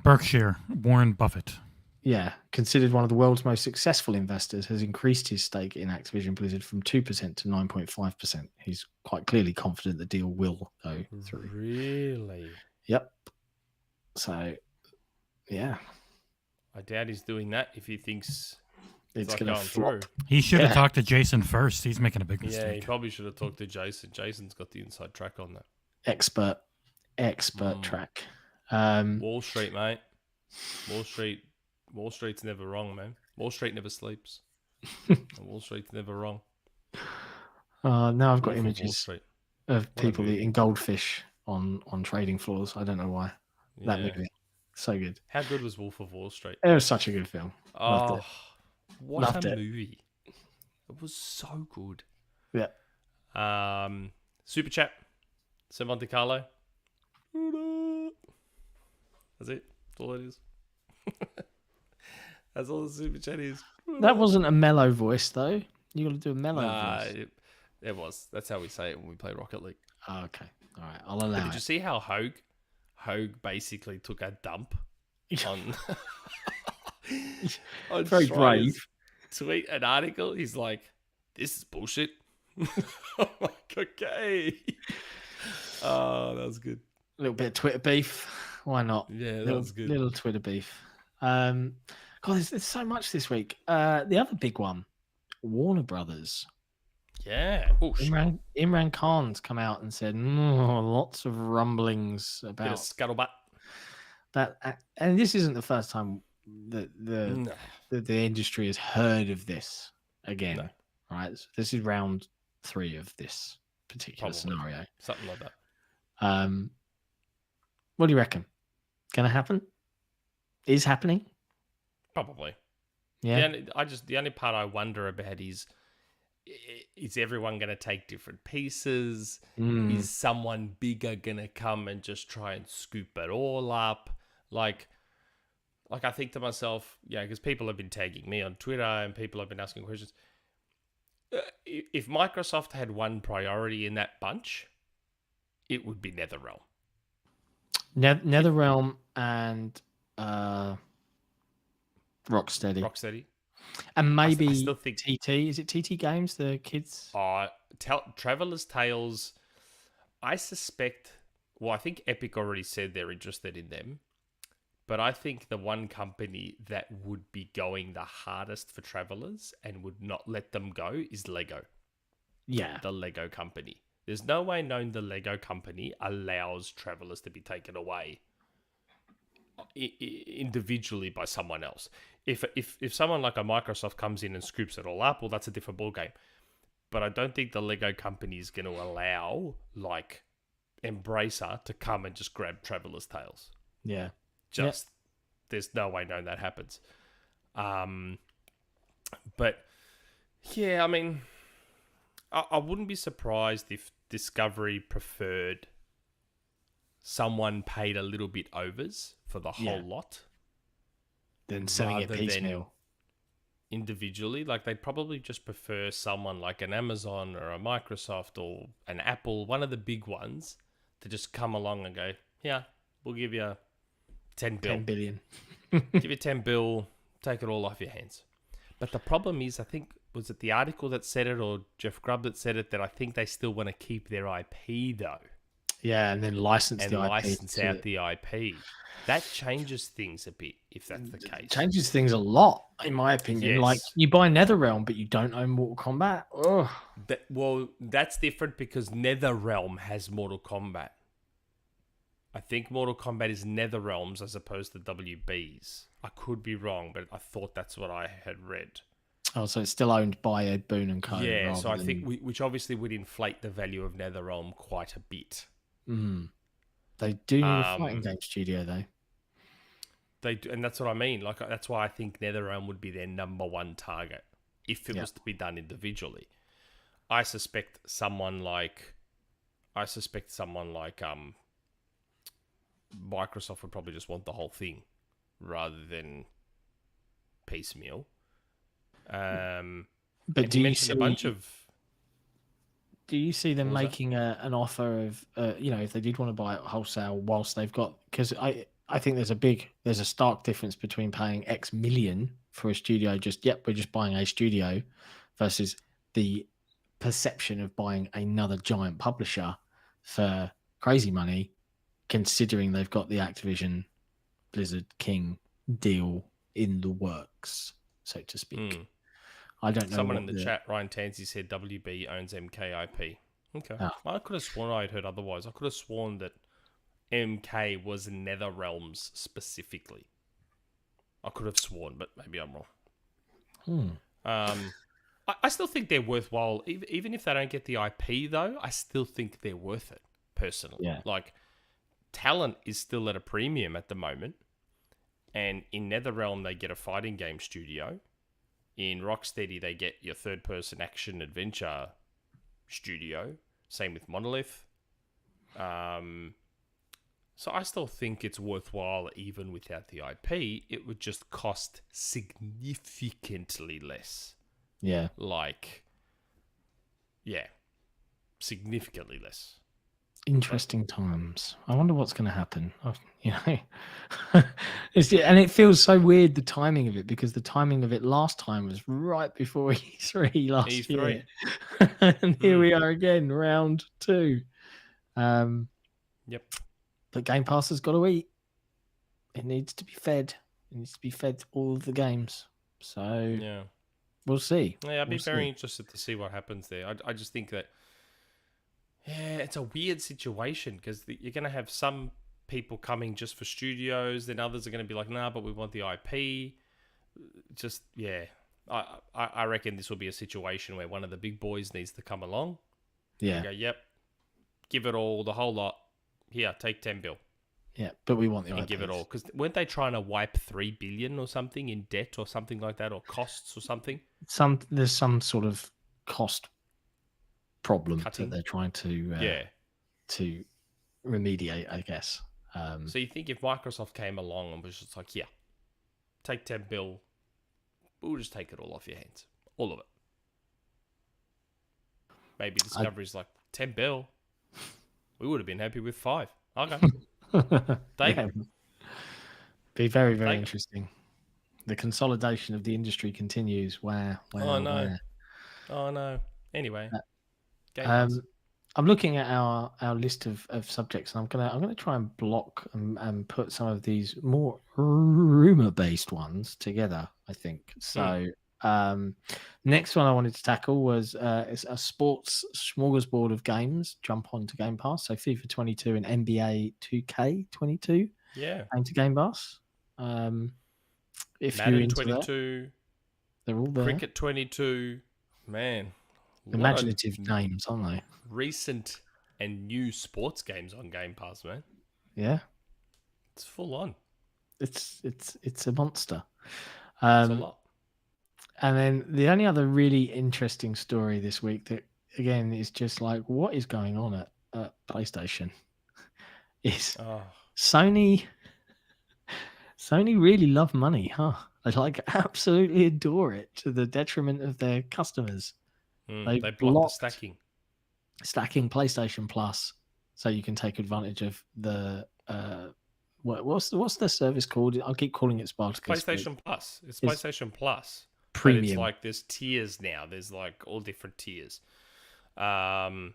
Speaker 3: Berkshire, Warren Buffett.
Speaker 1: Yeah, considered one of the world's most successful investors, has increased his stake in Activision Blizzard from 2% to 9.5%. He's quite clearly confident the deal will go through.
Speaker 2: Really?
Speaker 1: Yep. So, yeah.
Speaker 2: I doubt he's doing that if he thinks
Speaker 1: it's going to flop.
Speaker 3: He should have talked to Jason first. He's making a big mistake.
Speaker 2: Yeah, he probably should have talked to Jason. Jason's got the inside track on that.
Speaker 1: Expert track.
Speaker 2: Wall Street, mate. Wall Street's never wrong, man. Wall Street never sleeps. Wall Street's never wrong.
Speaker 1: Now I've got images of people eating goldfish on trading floors. I don't know why. That movie. So good.
Speaker 2: How good was Wolf of Wall Street?
Speaker 1: It was such a good film. Loved it.
Speaker 2: What a movie. It was so good.
Speaker 1: Yeah.
Speaker 2: Super Chat. Sir Monte Carlo. That's it. That's all it is. That's all the Super Chat is.
Speaker 1: That wasn't a mellow voice, though. You got to do a mellow voice.
Speaker 2: It was. That's how we say it when we play Rocket League.
Speaker 1: Oh, okay. All right. I'll allow it.
Speaker 2: Did you see how Hogue basically took a dump on... on
Speaker 1: very brave.
Speaker 2: Tweet an article. He's like, this is bullshit. I'm like, okay. Oh, that was good.
Speaker 1: A little bit of Twitter beef. Why not?
Speaker 2: Yeah, that was good.
Speaker 1: Little Twitter beef. God, there's so much this week. The other big one, Warner Brothers.
Speaker 2: Yeah. Oh,
Speaker 1: Imran Khan's come out and said lots of rumblings about
Speaker 2: scuttlebutt.
Speaker 1: That, and this isn't the first time that the industry has heard of this again. No. Right? So this is round 3 of this particular scenario.
Speaker 2: Something like that.
Speaker 1: What do you reckon? Gonna happen? is happening?
Speaker 2: Probably.
Speaker 1: Yeah.
Speaker 2: The only part I wonder about is everyone going to take different pieces? Is someone bigger going to come and just try and scoop it all up? Like I think to myself, because people have been tagging me on Twitter and people have been asking questions. If Microsoft had one priority in that bunch, it would be NetherRealm.
Speaker 1: NetherRealm and Rocksteady. And maybe I still think TT. Is it TT Games, the kids?
Speaker 2: Traveler's Tales, I suspect... Well, I think Epic already said they're interested in them. But I think the one company that would be going the hardest for Travelers and would not let them go is Lego.
Speaker 1: Yeah.
Speaker 2: The Lego company. There's no way known the Lego company allows Travelers to be taken away individually by someone else. If someone like a Microsoft comes in and scoops it all up, well, that's a different ballgame. But I don't think the Lego company is going to allow, like, Embracer to come and just grab Traveller's Tales.
Speaker 1: Yeah.
Speaker 2: There's no way known that happens. But, yeah, I mean, I wouldn't be surprised if Discovery preferred someone paid a little bit overs for the whole lot.
Speaker 1: Then selling it piecemeal.
Speaker 2: Individually, like they'd probably just prefer someone like an Amazon or a Microsoft or an Apple, one of the big ones, to just come along and go, yeah, we'll give you 10
Speaker 1: billion.
Speaker 2: Give you 10 bill, take it all off your hands. But the problem is, I think, was it the article that said it or Jeff Grubb that said it, that I think they still want to keep their IP though.
Speaker 1: Yeah, and then license
Speaker 2: out the IP. That changes things a bit, if that's the case.
Speaker 1: It changes things a lot, in my opinion.
Speaker 2: Yes.
Speaker 1: Like, you buy NetherRealm, but you don't own Mortal Kombat. Ugh.
Speaker 2: That's different because NetherRealm has Mortal Kombat. I think Mortal Kombat is NetherRealms as opposed to WBs. I could be wrong, but I thought that's what I had read.
Speaker 1: Oh, so it's still owned by Ed Boon and Co.
Speaker 2: Yeah, so I think, which obviously would inflate the value of NetherRealm quite a bit.
Speaker 1: They do need a fighting game studio, though.
Speaker 2: They do, and that's what I mean. Like, that's why I think NetherRealm would be their number one target if it was to be done individually. I suspect someone like Microsoft would probably just want the whole thing rather than piecemeal.
Speaker 1: But do you see Do you see them making an offer of, if they did want to buy it wholesale whilst they've got... Because I think there's a stark difference between paying X million for a studio, we're just buying a studio, versus the perception of buying another giant publisher for crazy money, considering they've got the Activision Blizzard King deal in the works, so to speak. I don't know.
Speaker 2: Someone in the chat, Ryan Tansey, said WB owns MKIP. Okay. I could have sworn I'd heard otherwise. I could have sworn that MK was NetherRealms specifically. I could have sworn, but maybe I'm wrong. I still think they're worthwhile. Even if they don't get the IP, though, I still think they're worth it, personally.
Speaker 1: Yeah.
Speaker 2: Like, talent is still at a premium at the moment. And in NetherRealm, they get a fighting game studio. In Rocksteady, they get your third-person action adventure studio. Same with Monolith. So I still think it's worthwhile even without the IP. It would just cost significantly less.
Speaker 1: Yeah.
Speaker 2: Significantly less.
Speaker 1: Interesting times. I wonder what's going to happen. And it feels so weird, the timing of it, because the timing of it last time was right before E3 last year. And here we are again, round 2.
Speaker 2: Yep.
Speaker 1: But Game Pass has got to eat. It needs to be fed. It needs to be fed all of the games. So
Speaker 2: yeah,
Speaker 1: we'll see.
Speaker 2: Yeah, I'd be very interested to see what happens there. I just think that, it's a weird situation because you're going to have some people coming just for studios, then others are going to be like, nah, but we want the IP. Just, I reckon this will be a situation where one of the big boys needs to come along.
Speaker 1: Yeah.
Speaker 2: And go, yep, give it all, the whole lot. Here, take 10 bill.
Speaker 1: Yeah, but we want the
Speaker 2: and
Speaker 1: IPs.
Speaker 2: give it all. Because weren't they trying to wipe 3 billion or something in debt or something like that, or costs or something?
Speaker 1: There's some sort of cost problem
Speaker 2: Cutting.
Speaker 1: that they're trying to remediate, I guess.
Speaker 2: So you think if Microsoft came along and was just like, yeah, take 10 bill, we'll just take it all off your hands. All of it. Maybe Discovery's like, 10 bill, we would have been happy with 5. Okay. Take it.
Speaker 1: Be very, very interesting. The consolidation of the industry continues. Wow.
Speaker 2: Oh, no. Anyway.
Speaker 1: I'm looking at our list of subjects, and I'm gonna try and block and put some of these more rumor based ones together, I think. So next one I wanted to tackle was it's a sports smorgasbord of games jump onto Game Pass. So FIFA 22 and NBA 2K22 into Game Pass. If
Speaker 2: Madden
Speaker 1: you're into
Speaker 2: 22,
Speaker 1: that, they're all there.
Speaker 2: Cricket 22, man.
Speaker 1: Imaginative names, aren't they?
Speaker 2: Recent and new sports games on Game Pass, man.
Speaker 1: Yeah,
Speaker 2: it's full on.
Speaker 1: It's a monster.
Speaker 2: It's a lot.
Speaker 1: And then the only other really interesting story this week that again is just like what is going on at PlayStation is Sony. Sony really love money, huh? They like absolutely adore it to the detriment of their customers.
Speaker 2: They blocked the
Speaker 1: stacking PlayStation Plus, so you can take advantage of the what's the service called? I'll keep calling it Spartacus.
Speaker 2: PlayStation Plus. It's PlayStation Plus.
Speaker 1: Premium.
Speaker 2: But it's like there's tiers now. There's like all different tiers. And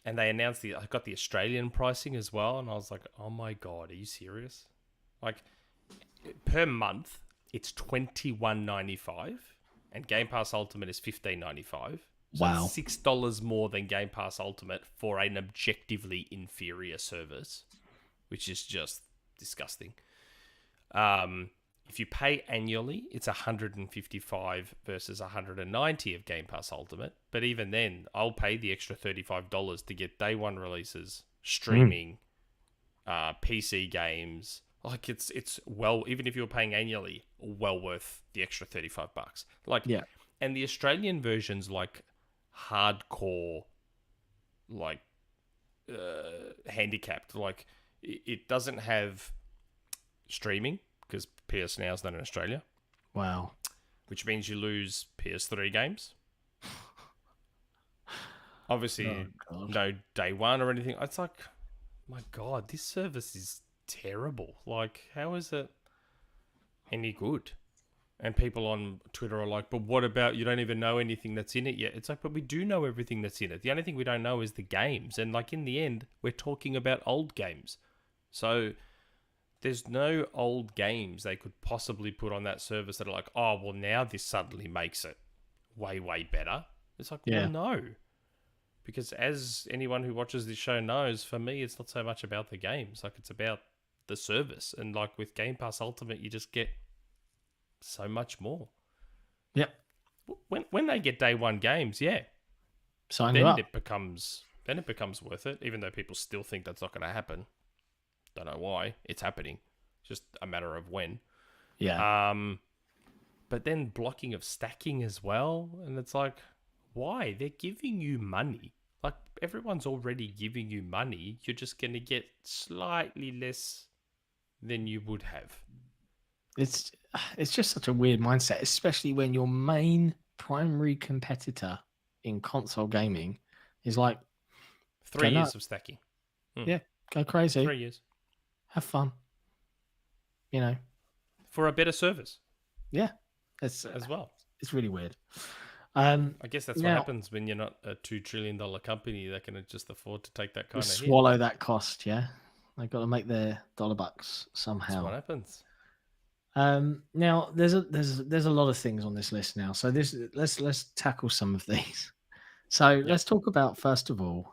Speaker 2: they announced I got the Australian pricing as well, and I was like, oh my god, are you serious? Like per month, it's $21.95, and Game Pass Ultimate is $15.95. So
Speaker 1: wow,
Speaker 2: $6 more than Game Pass Ultimate for an objectively inferior service, which is just disgusting. If you pay annually, it's $155 versus $190 of Game Pass Ultimate. But even then, I'll pay the extra $35 to get day one releases, streaming, PC games. Like it's well, even if you're paying annually, well worth the extra $35. Like,
Speaker 1: yeah.
Speaker 2: And the Australian version's like hardcore, like handicapped. Like it doesn't have streaming because PS Now is not in Australia.
Speaker 1: Wow.
Speaker 2: Which means you lose PS3 games. Obviously, no day one or anything. It's like, my God, this service is terrible. Like, how is it any good? And people on Twitter are like, but what about, you don't even know anything that's in it yet? It's like, but we do know everything that's in it. The only thing we don't know is the games. And like, in the end, we're talking about old games. So there's no old games they could possibly put on that service that are like, oh, well, now this suddenly makes it way, way better. It's like, well, no. Because as anyone who watches this show knows, for me, it's not so much about the games. Like, it's about the service. And like with Game Pass Ultimate, you just get so much more.
Speaker 1: Yep.
Speaker 2: When they get day one games,
Speaker 1: sign you up.
Speaker 2: It becomes worth it, even though people still think that's not going to happen. Don't know why. It's happening. It's just a matter of when.
Speaker 1: Yeah.
Speaker 2: But then blocking of stacking as well, and it's like, why? They're giving you money. Like, everyone's already giving you money. You're just going to get slightly less than you would have.
Speaker 1: It's just such a weird mindset, especially when your main primary competitor in console gaming is like
Speaker 2: 3 years of stacking.
Speaker 1: Yeah, go crazy.
Speaker 2: 3 years.
Speaker 1: Have fun. You know.
Speaker 2: For a better service.
Speaker 1: Yeah. It's
Speaker 2: as well.
Speaker 1: It's really weird.
Speaker 2: I guess that's what happens when you're not a $2 trillion company that can just afford to take that kind of hit.
Speaker 1: Swallow that cost, yeah. They've got to make their dollar bucks somehow.
Speaker 2: That's what happens.
Speaker 1: Now there's a lot of things on this list now. So let's tackle some of these. So let's talk about, first of all,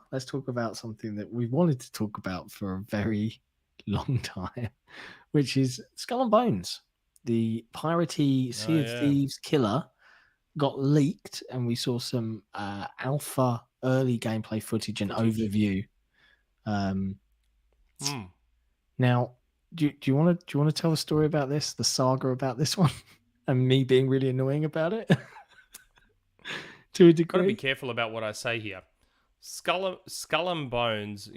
Speaker 1: something that we wanted to talk about for a very long time, which is Skull and Bones. The piratey Sea of Thieves killer got leaked, and we saw some alpha early gameplay footage and overview. Now, do you want to tell a story about this, the saga about this one, and me being really annoying about it to a degree?
Speaker 2: Got to be careful about what I say here. Skull and Bones.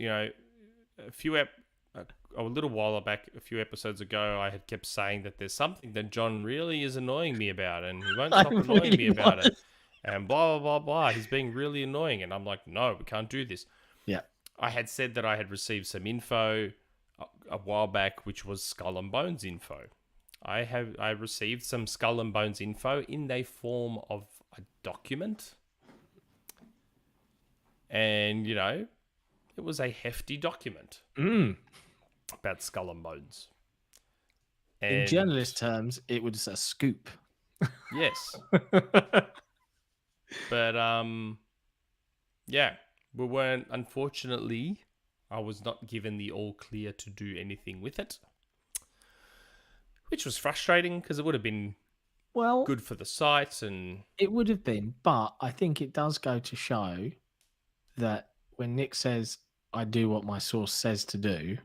Speaker 2: A little while back, a few episodes ago, I had kept saying that there's something that John really is annoying me about, and he won't stop annoying me about it. And blah, blah, blah, blah. He's being really annoying. And I'm like, no, we can't do this.
Speaker 1: Yeah.
Speaker 2: I had said that I had received some info a while back, which was Skull and Bones info. I received some Skull and Bones info in the form of a document. And, it was a hefty document. About Skull and Bones. And
Speaker 1: in journalist terms, it was a scoop.
Speaker 2: Yes. But, we weren't, unfortunately, I was not given the all clear to do anything with it. Which was frustrating because it would have been good for the site. And
Speaker 1: it would have been, but I think it does go to show that when Nick says, I do what my source says to do,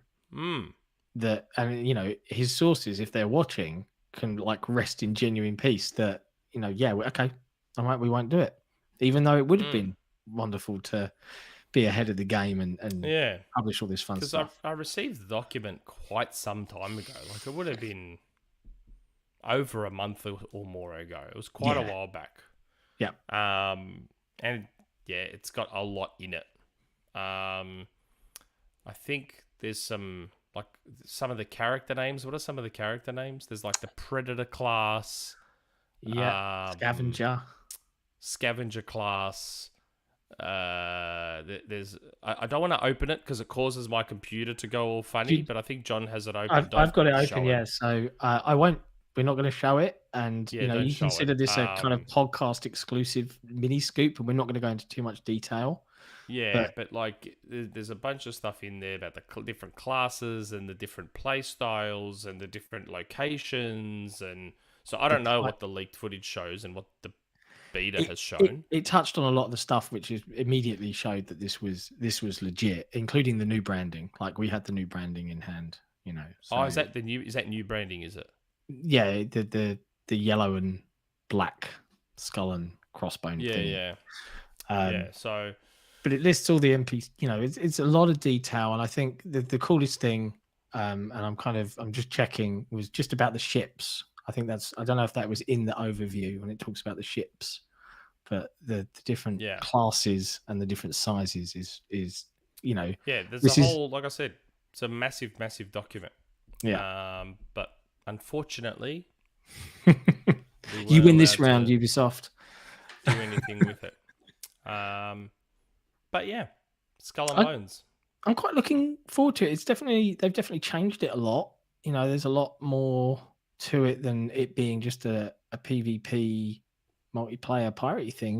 Speaker 1: that, and his sources, if they're watching, can rest in genuine peace that, okay, all right, we won't do it. Even though it would have been wonderful to be ahead of the game and publish all this fun stuff.
Speaker 2: Because I received the document quite some time ago. It would have been over a month or more ago. It was quite a while back.
Speaker 1: Yeah.
Speaker 2: It's got a lot in it. I think there's some of the character names. What are some of the character names? There's the Predator class.
Speaker 1: Yeah.
Speaker 2: Scavenger class. There's. I don't want to open it because it causes my computer to go all funny. But I think John has it open.
Speaker 1: I've got it open. Yeah. So I won't. We're not going to show it, and you consider this a kind of podcast exclusive mini scoop, and we're not going to go into too much detail.
Speaker 2: Yeah, but there's a bunch of stuff in there about the different classes and the different play styles and the different locations, and so I don't know what the leaked footage shows and what the beta has shown.
Speaker 1: It touched on a lot of the stuff, which is immediately showed that this was legit, including the new branding. We had the new branding in hand, So,
Speaker 2: is that new branding? Is it?
Speaker 1: Yeah, the yellow and black skull and crossbone thing.
Speaker 2: Yeah. So.
Speaker 1: But it lists all the NPCs, it's a lot of detail. And I think the coolest thing, and I'm just checking, was just about the ships. I think I don't know if that was in the overview when it talks about the ships, but the different classes and the different sizes is
Speaker 2: there's a whole, like I said, it's a massive, massive document.
Speaker 1: Yeah.
Speaker 2: But unfortunately,
Speaker 1: you win this round, Ubisoft.
Speaker 2: Do anything with it. But yeah, Skull and Bones.
Speaker 1: I'm quite looking forward to it. They've definitely changed it a lot. There's a lot more to it than it being just a PvP multiplayer piratey thing.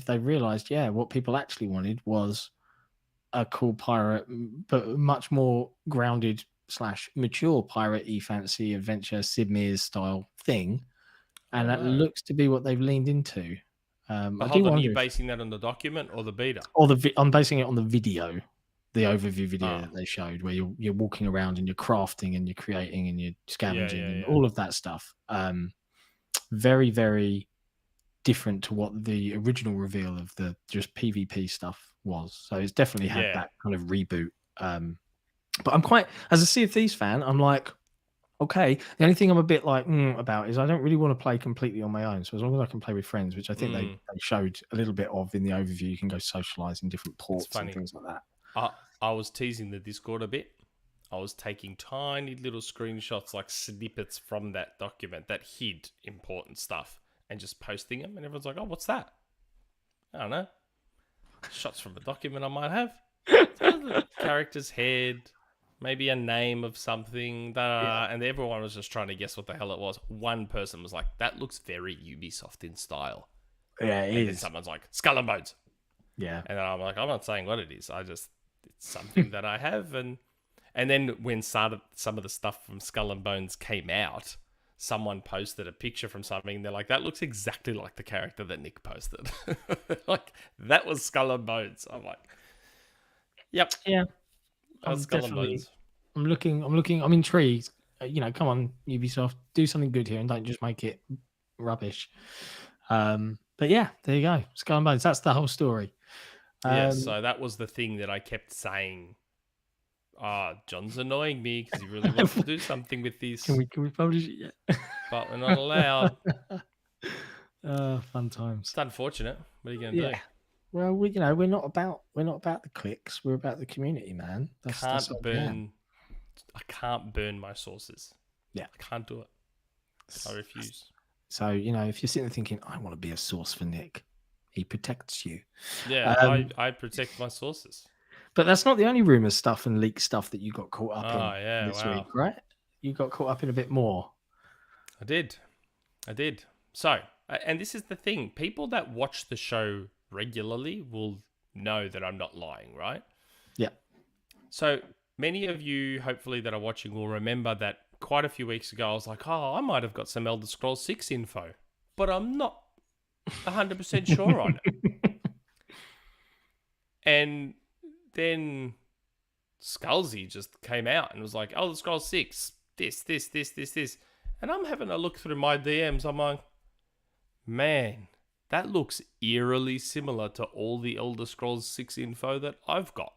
Speaker 1: They've realized, what people actually wanted was a cool pirate, but much more grounded / mature piratey fantasy adventure Sid Meier's style thing. And that looks to be what they've leaned into.
Speaker 2: But hold on, are you basing that on the document or the beta?
Speaker 1: I'm basing it on the video, the overview video that they showed, where you're walking around and you're crafting and you're creating and you're scavenging and all of that stuff. Very, very different to what the original reveal of the just PvP stuff was. So it's definitely had that kind of reboot. But I'm quite, as a Sea of Thieves fan, I'm like, okay, the only thing I'm a bit about is I don't really want to play completely on my own. So as long as I can play with friends, which I think they showed a little bit of in the overview, you can go socialize in different ports and things like that.
Speaker 2: I was teasing the Discord a bit. I was taking tiny little screenshots, snippets from that document that hid important stuff and just posting them. And everyone's like, oh, what's that? I don't know. Shots from a document I might have. Character's head. Maybe a name of something, and everyone was just trying to guess what the hell it was. One person was like, that looks very Ubisoft in style.
Speaker 1: Yeah, it is.
Speaker 2: Then someone's like, Skull and Bones.
Speaker 1: Yeah.
Speaker 2: And then I'm like, I'm not saying what it is. It's something that I have. And then when some of the stuff from Skull and Bones came out, someone posted a picture from something. And they're like, that looks exactly like the character that Nick posted. That was Skull and Bones. I'm like, yep.
Speaker 1: Yeah. I'm intrigued. come on, Ubisoft, do something good here and don't just make it rubbish. But yeah, there you go. Skull and Bones. That's the whole story.
Speaker 2: So that was the thing that I kept saying. John's annoying me because he really wants to do something with this.
Speaker 1: Can we publish it yet?
Speaker 2: But we're not allowed.
Speaker 1: Fun times.
Speaker 2: It's unfortunate. What are you going to do?
Speaker 1: Well, we're not about the clicks. We're about the community, man.
Speaker 2: I can't burn my sources.
Speaker 1: Yeah,
Speaker 2: I can't do it. I refuse.
Speaker 1: So if you're sitting there thinking, I want to be a source for Nick, he protects you.
Speaker 2: Yeah, I protect my sources.
Speaker 1: But that's not the only rumor stuff and leak stuff that you got caught up in this
Speaker 2: wow.
Speaker 1: week, right? You got caught up in a bit more.
Speaker 2: I did. So, and this is the thing. People that watch the show regularly will know that I'm not lying, right?
Speaker 1: Yeah.
Speaker 2: So, many of you, hopefully, that are watching will remember that quite a few weeks ago, I was like, I might have got some Elder Scrolls 6 info, but I'm not 100% sure on it. And then Skullzi just came out and was like, Elder Scrolls 6, this. And I'm having a look through my DMs. I'm like, man, that looks eerily similar to all the Elder Scrolls 6 info that I've got.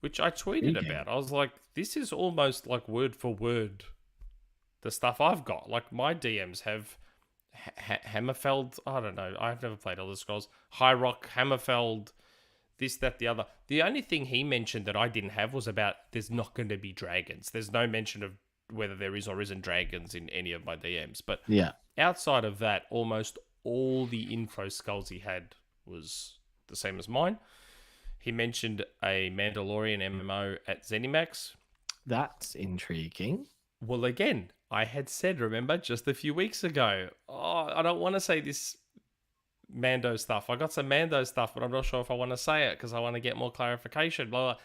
Speaker 2: Which I tweeted about. I was like, this is almost like word for word the stuff I've got. Like, my DMs have Hammerfeld. I don't know. I've never played Elder Scrolls. High Rock, Hammerfeld, this, that, the other. The only thing he mentioned that I didn't have was about there's not going to be dragons. There's no mention of whether there is or isn't dragons in any of my DMs. But outside of that, almost all the info Skullzi had was the same as mine. He mentioned a Mandalorian MMO at Zenimax.
Speaker 1: That's intriguing.
Speaker 2: Well, again, I had said, remember, just a few weeks ago, I don't want to say this Mando stuff. I got some Mando stuff, but I'm not sure if I want to say it because I want to get more clarification. Blah, blah.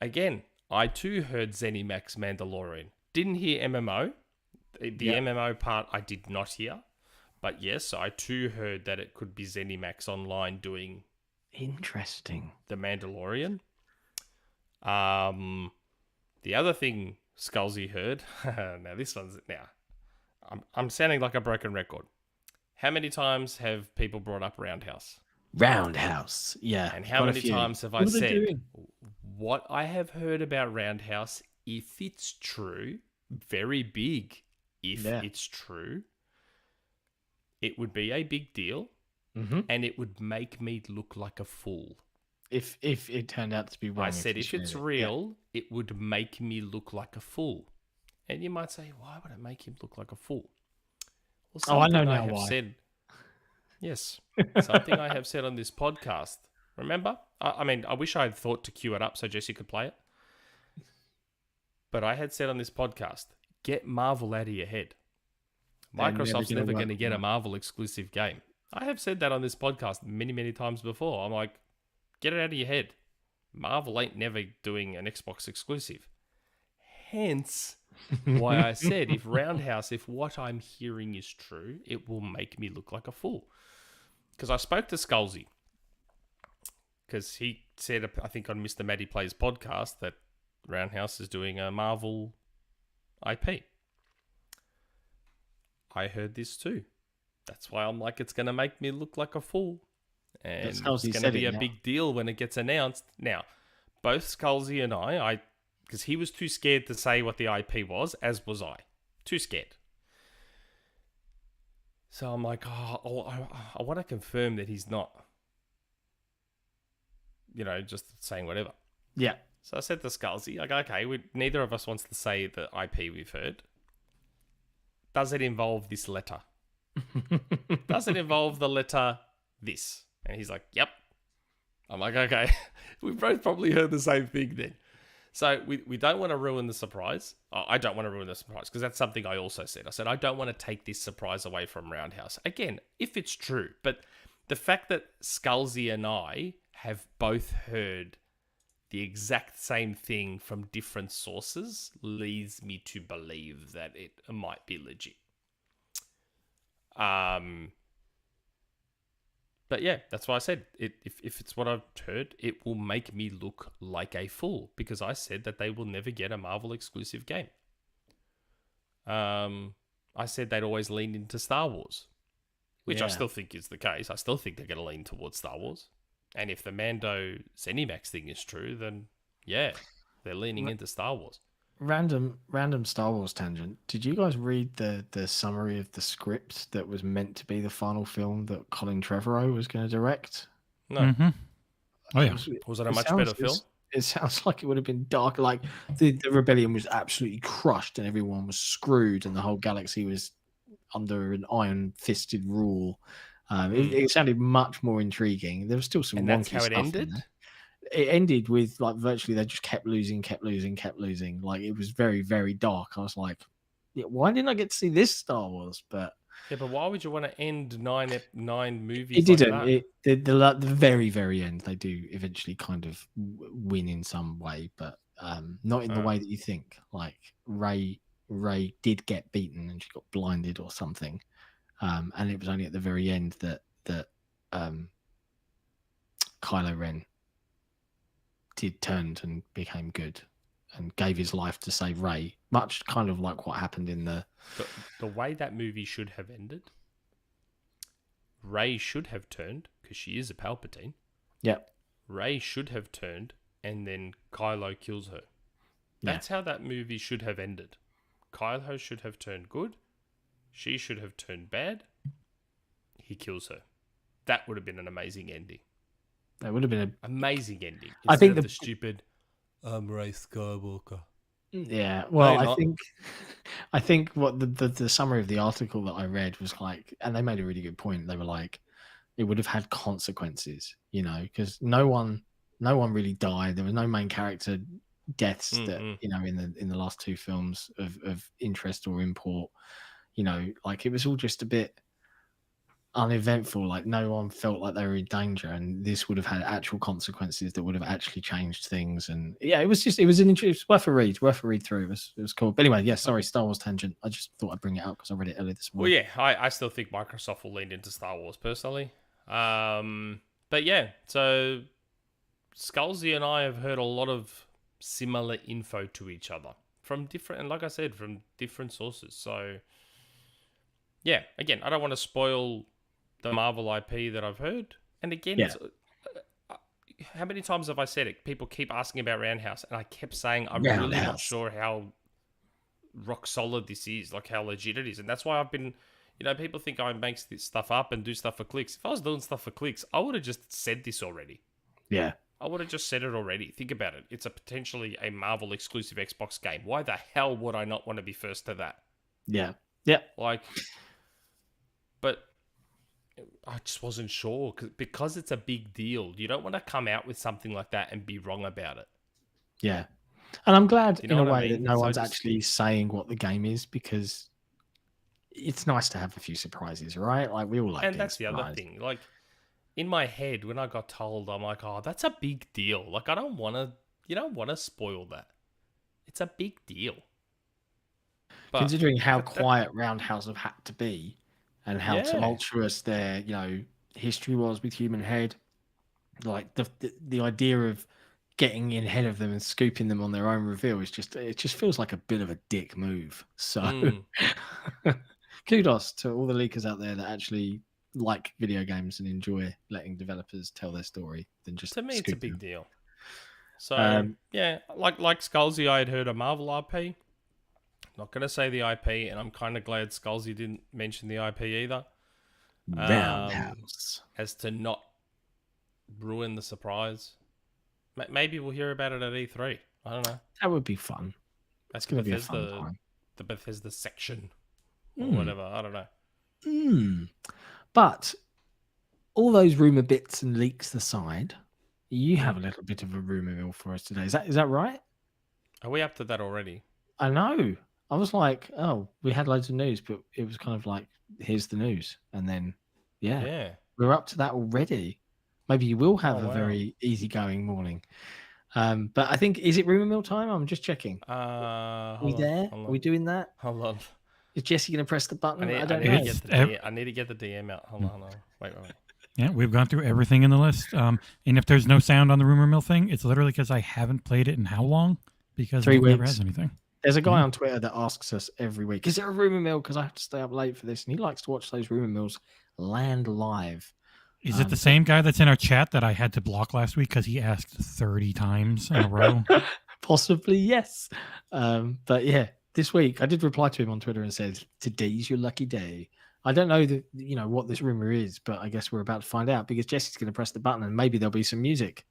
Speaker 2: Again, I too heard Zenimax Mandalorian. Didn't hear MMO. The MMO part I did not hear. But yes, I too heard that it could be Zenimax Online doing...
Speaker 1: Interesting.
Speaker 2: The Mandalorian. The other thing Skullzi heard... now, this one's... Now, I'm sounding like a broken record. How many times have people brought up Roundhouse?
Speaker 1: Roundhouse, yeah.
Speaker 2: And how many times have I said what I have heard about Roundhouse, if it's true, very big, if it's true, it would be a big deal, and it would make me look like a fool.
Speaker 1: If it turned out to be wrong.
Speaker 2: I said if it's real, it would make me look like a fool. And you might say, why would it make him look like a fool? Well,
Speaker 1: I know now why.
Speaker 2: Yes, something I have said on this podcast. Remember? I mean, I wish I had thought to queue it up so Jesse could play it. But I had said on this podcast, get Marvel out of your head. Microsoft's never going to get a Marvel exclusive game. I have said that on this podcast many, many times before. I'm like, get it out of your head. Marvel ain't never doing an Xbox exclusive. Hence why I said if Roundhouse, if what I'm hearing is true, it will make me look like a fool. Because I spoke to Skullzi. Because he said, I think on Mr. Maddie Plays podcast, that Roundhouse is doing a Marvel IP. I heard this too. That's why I'm like, it's going to make me look like a fool. And it's going to be a big deal when it gets announced. Now, both Skullzi and I because he was too scared to say what the IP was, as was I. Too scared. So I'm like, I want to confirm that he's not, just saying whatever.
Speaker 1: Yeah.
Speaker 2: So I said to Skullzi, I go, okay, neither of us wants to say the IP we've heard. Does it involve this letter? Does it involve the letter this? And he's like, yep. I'm like, okay. We both probably heard the same thing then. So we don't want to ruin the surprise. I don't want to ruin the surprise because that's something I also said. I said, I don't want to take this surprise away from Roundhouse. Again, if it's true. But the fact that Skullzi and I have both heard the exact same thing from different sources leads me to believe that it might be legit. But yeah, that's why I said, if it's what I've heard, it will make me look like a fool because I said that they will never get a Marvel exclusive game. I said they'd always lean into Star Wars, which I
Speaker 1: Yeah.
Speaker 2: still think is the case. I still think they're going to lean towards Star Wars. And if the Mando Zenimax thing is true, then yeah, they're leaning into Star Wars.
Speaker 1: Random Star Wars tangent. Did you guys read the summary of the script that was meant to be the final film that Colin Trevorrow was going to direct?
Speaker 2: No.
Speaker 3: Mm-hmm. Oh, yeah.
Speaker 2: Was it a much better film?
Speaker 1: It sounds like it would have been dark. Like the rebellion was absolutely crushed and everyone was screwed and the whole galaxy was under an iron-fisted rule. It sounded much more intriguing. There was still some
Speaker 2: And that's
Speaker 1: wonky
Speaker 2: how it
Speaker 1: stuff in
Speaker 2: ended?
Speaker 1: there. It ended with like virtually they just kept losing. Like it was very, very dark. I was like, yeah, why didn't I get to see this Star Wars? But
Speaker 2: Yeah, but why would you want to end nine movies?
Speaker 1: it
Speaker 2: like
Speaker 1: didn't.
Speaker 2: that?
Speaker 1: The very, very end, they do eventually kind of win in some way, but not in the way that you think. Like Rey did get beaten and she got blinded or something, and it was only at the very end that Kylo Ren turned and became good and gave his life to save Rey, much kind of like what happened in the
Speaker 2: way that movie should have ended. Rey should have turned because she is a Palpatine.
Speaker 1: Yep.
Speaker 2: Rey should have turned and then Kylo kills her. That's how that movie should have ended. Kylo should have turned good. She should have turned bad. He kills her. That would have been an amazing ending.
Speaker 1: That would have been an
Speaker 2: amazing ending.
Speaker 1: I think
Speaker 2: the stupid Rey Skywalker.
Speaker 1: Yeah, well,
Speaker 2: No,
Speaker 1: I think what the summary of the article that I read was like, and they made a really good point. They were like, it would have had consequences, because no one really died. There was no main character deaths that in the last two films of interest or import. Like it was all just a bit uneventful. Like no one felt like they were in danger, and this would have had actual consequences that would have actually changed things. And yeah, it was worth a read through. It was cool. But anyway, yeah, sorry, Star Wars tangent. I just thought I'd bring it up because I read it earlier this morning.
Speaker 2: Well, yeah, I still think Microsoft will lean into Star Wars personally. But yeah, so Skullzi and I have heard a lot of similar info to each other from different, and like I said, from different sources. So yeah, again, I don't want to spoil the Marvel IP that I've heard. And again, how many times have I said it? People keep asking about Roundhouse, and I kept saying I'm really not sure how rock solid this is, like how legit it is. And that's why I've been, people think I make this stuff up and do stuff for clicks. If I was doing stuff for clicks, I would have just said this already.
Speaker 1: Yeah.
Speaker 2: I would have just said it already. Think about it. It's potentially a Marvel exclusive Xbox game. Why the hell would I not want to be first to that?
Speaker 1: Yeah. Yeah.
Speaker 2: But I just wasn't sure because it's a big deal. You don't want to come out with something like that and be wrong about it.
Speaker 1: Yeah. And I'm glad in a way that no
Speaker 2: So
Speaker 1: one's actually saying what the game is, because it's nice to have a few surprises, right? Like we all like.
Speaker 2: And that's the other thing. Like in my head, when I got told, I'm like, oh, that's a big deal. Like you don't want to spoil that. It's a big deal.
Speaker 1: But considering how quiet Roundhouse have had to be, and how tumultuous their, history was with Human Head, like the idea of getting in ahead of them and scooping them on their own reveal is it just feels like a bit of a dick move. So, kudos to all the leakers out there that actually like video games and enjoy letting developers tell their story. Than just
Speaker 2: to me, it's a big deal. So yeah, like Skullzi, I had heard a Marvel IP. Not going to say the IP, and I'm kind of glad Skullzi didn't mention the IP either.
Speaker 1: Roundhouse.
Speaker 2: As to not ruin the surprise. Maybe we'll hear about it at E3. I don't know.
Speaker 1: That would be fun.
Speaker 2: That's going to be a fun time. The Bethesda section or whatever. I don't know.
Speaker 1: But all those rumor bits and leaks aside, you have a little bit of a rumor mill for us today. Is that right?
Speaker 2: Are we up to that already?
Speaker 1: I know. I was like, oh, we had loads of news, but it was kind of like, here's the news. And then, we're up to that already. Maybe you will have a very easygoing morning. But I think, is it rumor mill time? I'm just checking. Are we there? Are we doing that?
Speaker 2: Hold on.
Speaker 1: Is Jesse going to press the button? I don't
Speaker 2: know. I need to get the DM out. Hold on. Wait.
Speaker 3: Yeah, we've gone through everything in the list. And if there's no sound on the rumor mill thing, it's literally because I haven't played it in how long? Because
Speaker 1: 3
Speaker 3: it
Speaker 1: weeks.
Speaker 3: never has anything.
Speaker 1: There's a guy on Twitter that asks us every week, is there a rumour mill? Because I have to stay up late for this. And he likes to watch those rumour mills land live.
Speaker 3: Is it the same guy that's in our chat that I had to block last week because he asked 30 times in a row?
Speaker 1: Possibly, yes. But yeah, this week I did reply to him on Twitter and said, today's your lucky day. I don't know what this rumor is, but I guess we're about to find out because Jesse's going to press the button and maybe there'll be some music.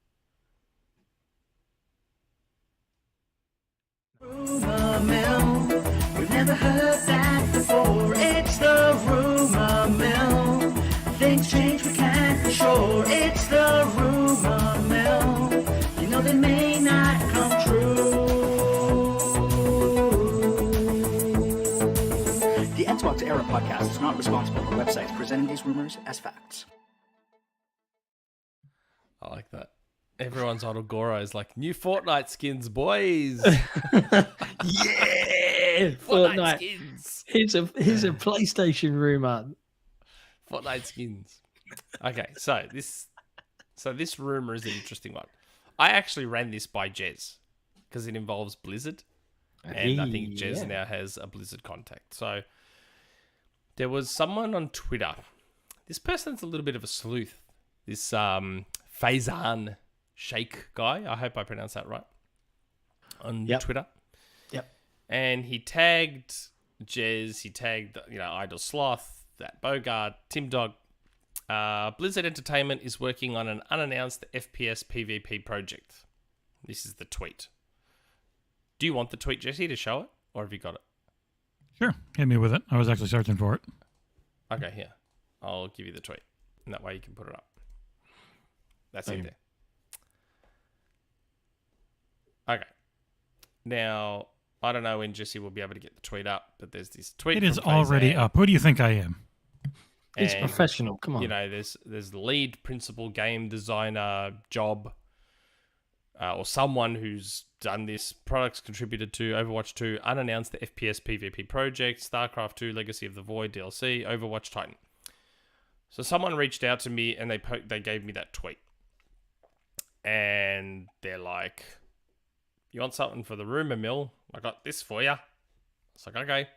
Speaker 4: Rumourmill, we've never heard that before. It's the Rumourmill. Things change, we can't be sure. It's the Rumourmill. You know they may not come true.
Speaker 5: The XboxEra podcast is not responsible for websites presenting these rumors as facts.
Speaker 2: I like that. Everyone's on Agora is like, new Fortnite skins, boys.
Speaker 1: Yeah, Fortnite
Speaker 2: skins.
Speaker 1: Here's a PlayStation rumor.
Speaker 2: Fortnite skins. Okay, so this rumor is an interesting one. I actually ran this by Jez because it involves Blizzard, and I think Jez now has a Blizzard contact. So there was someone on Twitter. This person's a little bit of a sleuth. This Faizan Sheikh guy. I hope I pronounced that right. On Twitter.
Speaker 1: Yep.
Speaker 2: And he tagged Jez. He tagged Idle Sloth, that Bogart, Tim Dog. Blizzard Entertainment is working on an unannounced FPS PVP project. This is the tweet. Do you want the tweet, Jesse, to show it? Or have you got it?
Speaker 3: Sure. Hit me with it. I was actually searching for it.
Speaker 2: Okay, here. I'll give you the tweet. And that way you can put it up. That's it there. Okay. Now, I don't know when Jesse will be able to get the tweet up, but there's this tweet.
Speaker 3: It is already up. Who do you think I am?
Speaker 1: It's professional. Come on.
Speaker 2: There's the lead principal game designer job, or someone who's done this. Products contributed to Overwatch 2, unannounced the FPS PvP project, Starcraft 2, Legacy of the Void DLC, Overwatch Titan. So someone reached out to me and they gave me that tweet, and they're like, "You want something for the rumor mill? I got this for you." It's like, okay.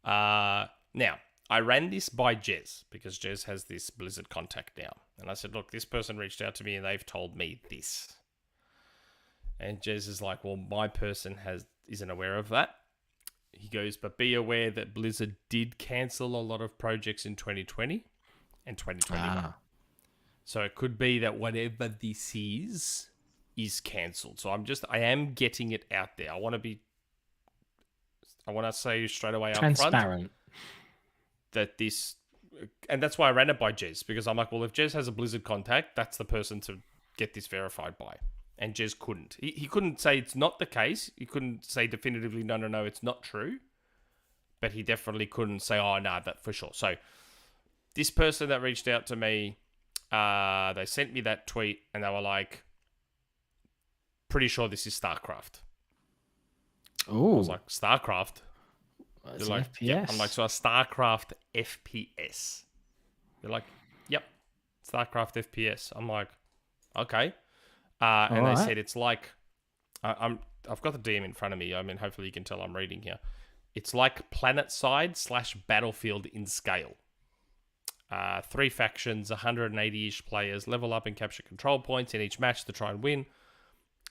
Speaker 2: Now, I ran this by Jez because Jez has this Blizzard contact now. And I said, look, this person reached out to me and they've told me this. And Jez is like, well, my person isn't aware of that. He goes, but be aware that Blizzard did cancel a lot of projects in 2020 and 2021. So it could be that whatever this is cancelled. So I am getting it out there. I want to say straight away up front.
Speaker 1: Transparent.
Speaker 2: That this, and that's why I ran it by Jez, because I'm like, well, if Jez has a Blizzard contact, that's the person to get this verified by. And Jez couldn't. He couldn't say it's not the case. He couldn't say definitively, no, it's not true. But he definitely couldn't say, oh, no, that for sure. So this person that reached out to me, they sent me that tweet and they were like, pretty sure this is Starcraft.
Speaker 1: Oh.
Speaker 2: I was like, Starcraft?
Speaker 1: It's
Speaker 2: like,
Speaker 1: FPS.
Speaker 2: Yeah. I'm like, so a Starcraft FPS. They're like, yep, Starcraft FPS. I'm like, okay. And they said it's like, I've got the DM in front of me. I mean, hopefully you can tell I'm reading here. It's like PlanetSide / Battlefield in scale. 3 factions, 180-ish players, level up and capture control points in each match to try and win.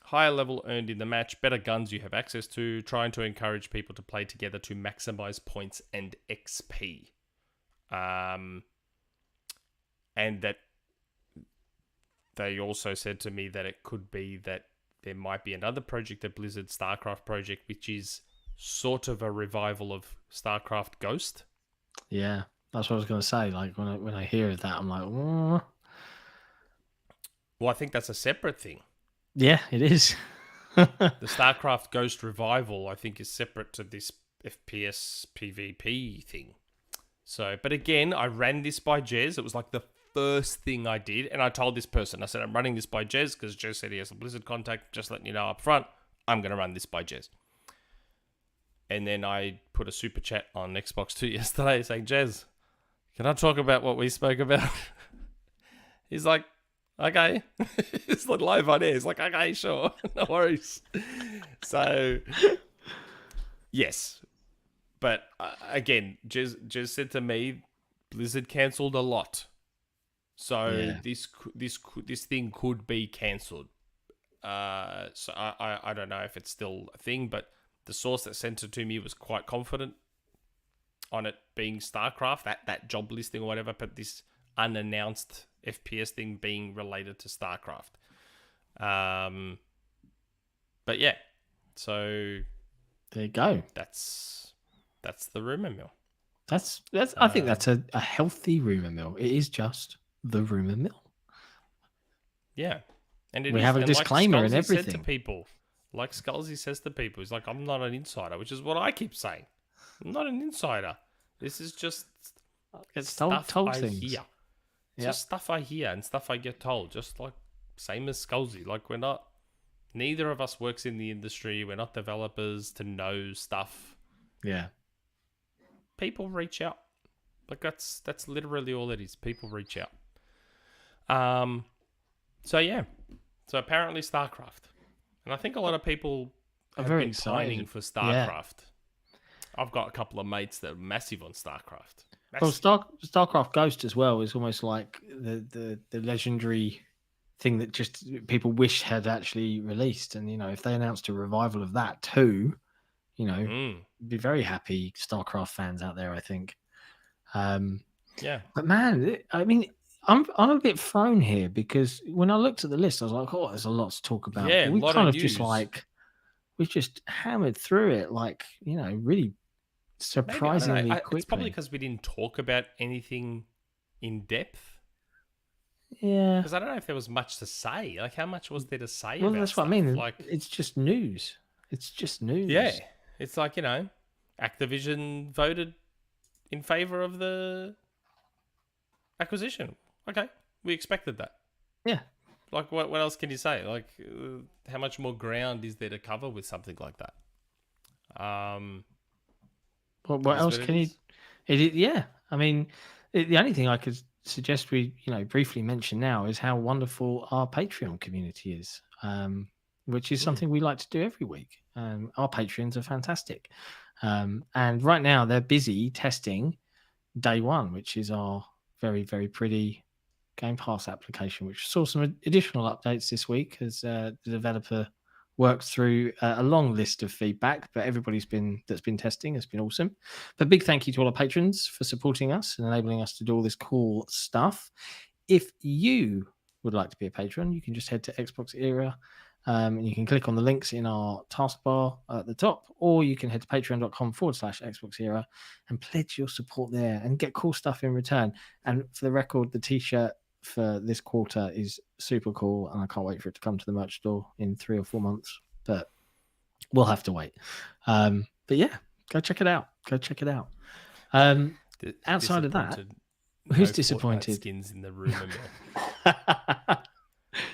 Speaker 2: Higher level earned in the match, better guns you have access to, trying to encourage people to play together to maximize points and XP. And that they also said to me that it could be that there might be another project, a Blizzard StarCraft project, which is sort of a revival of StarCraft Ghost.
Speaker 1: Yeah, that's what I was going to say. Like when I hear that, I'm like, oh.
Speaker 2: Well, I think that's a separate thing.
Speaker 1: Yeah, it is.
Speaker 2: The StarCraft Ghost revival, I think, is separate to this FPS PvP thing. So, but again, I ran this by Jez. It was like the first thing I did. And I told this person, I said, I'm running this by Jez because Jez said he has a Blizzard contact. Just letting you know up front, I'm going to run this by Jez. And then I put a super chat on Xbox 2 yesterday saying, Jez, can I talk about what we spoke about? He's like, okay. It's like live on air. It's like, okay, sure. No worries. So Yes, but again, Jez said to me, Blizzard cancelled a lot, so this thing could be cancelled. So I don't know if it's still a thing, but the source that sent it to me was quite confident on it being StarCraft, that job listing or whatever, but this unannounced FPS thing being related to StarCraft. But yeah, so
Speaker 1: there you go.
Speaker 2: That's the rumor mill.
Speaker 1: That's I think that's a healthy rumor mill. It is just the rumor mill.
Speaker 2: Yeah. And
Speaker 1: we have a disclaimer
Speaker 2: like
Speaker 1: and everything.
Speaker 2: Said to people, like Skullzi says to people, he's like, I'm not an insider, which is what I keep saying. I'm not an insider. This is just
Speaker 1: told things.
Speaker 2: Hear. It's just stuff I hear and stuff I get told. Just like same as Skullzi. Like neither of us works in the industry. We're not developers to know stuff.
Speaker 1: Yeah.
Speaker 2: People reach out. Like that's literally all it is. People reach out. So yeah. So apparently StarCraft. And I think a lot of people
Speaker 1: are
Speaker 2: have
Speaker 1: very
Speaker 2: been pining for StarCraft.
Speaker 1: Yeah.
Speaker 2: I've got a couple of mates that are massive on StarCraft.
Speaker 1: Massive. Well, StarCraft Ghost as well is almost like the legendary thing that just people wish had actually released. And, if they announced a revival of that too, be very happy StarCraft fans out there, I think.
Speaker 2: Yeah.
Speaker 1: But man, I mean, I'm a bit thrown here because when I looked at the list, I was like, oh, there's a lot to talk about.
Speaker 2: Yeah,
Speaker 1: we
Speaker 2: kind
Speaker 1: of just we've just hammered through it, like, really surprisingly quickly.
Speaker 2: It's probably because we didn't talk about anything in depth.
Speaker 1: Yeah.
Speaker 2: Because I don't know if there was much to say. Like, how much was there to say
Speaker 1: well,
Speaker 2: about
Speaker 1: that's
Speaker 2: stuff?
Speaker 1: what I mean.
Speaker 2: Like,
Speaker 1: it's just news. It's just news.
Speaker 2: Yeah. It's like, Activision voted in favor of the acquisition. Okay. We expected that.
Speaker 1: Yeah.
Speaker 2: Like, what else can you say? Like, how much more ground is there to cover with something like that?
Speaker 1: What else can you... Yeah. I mean, the only thing I could suggest we, briefly mention now is how wonderful our Patreon community is, which is something we like to do every week. Our Patreons are fantastic. And right now they're busy testing Day One, which is our very, very pretty Game Pass application, which saw some additional updates this week as the developer works through a long list of feedback, but everybody's that's been testing has been awesome. But big thank you to all our patrons for supporting us and enabling us to do all this cool stuff. If you would like to be a patron, you can just head to XboxEra and you can click on the links in our taskbar at the top, or you can head to patreon.com/XboxEra and pledge your support there and get cool stuff in return. And for the record, the t-shirt for this quarter is super cool, and I can't wait for it to come to the merch store in 3 or 4 months, but we'll have to wait. But yeah, go check it out. Outside of that, who's disappointed?
Speaker 2: Skins in the Rumourmill.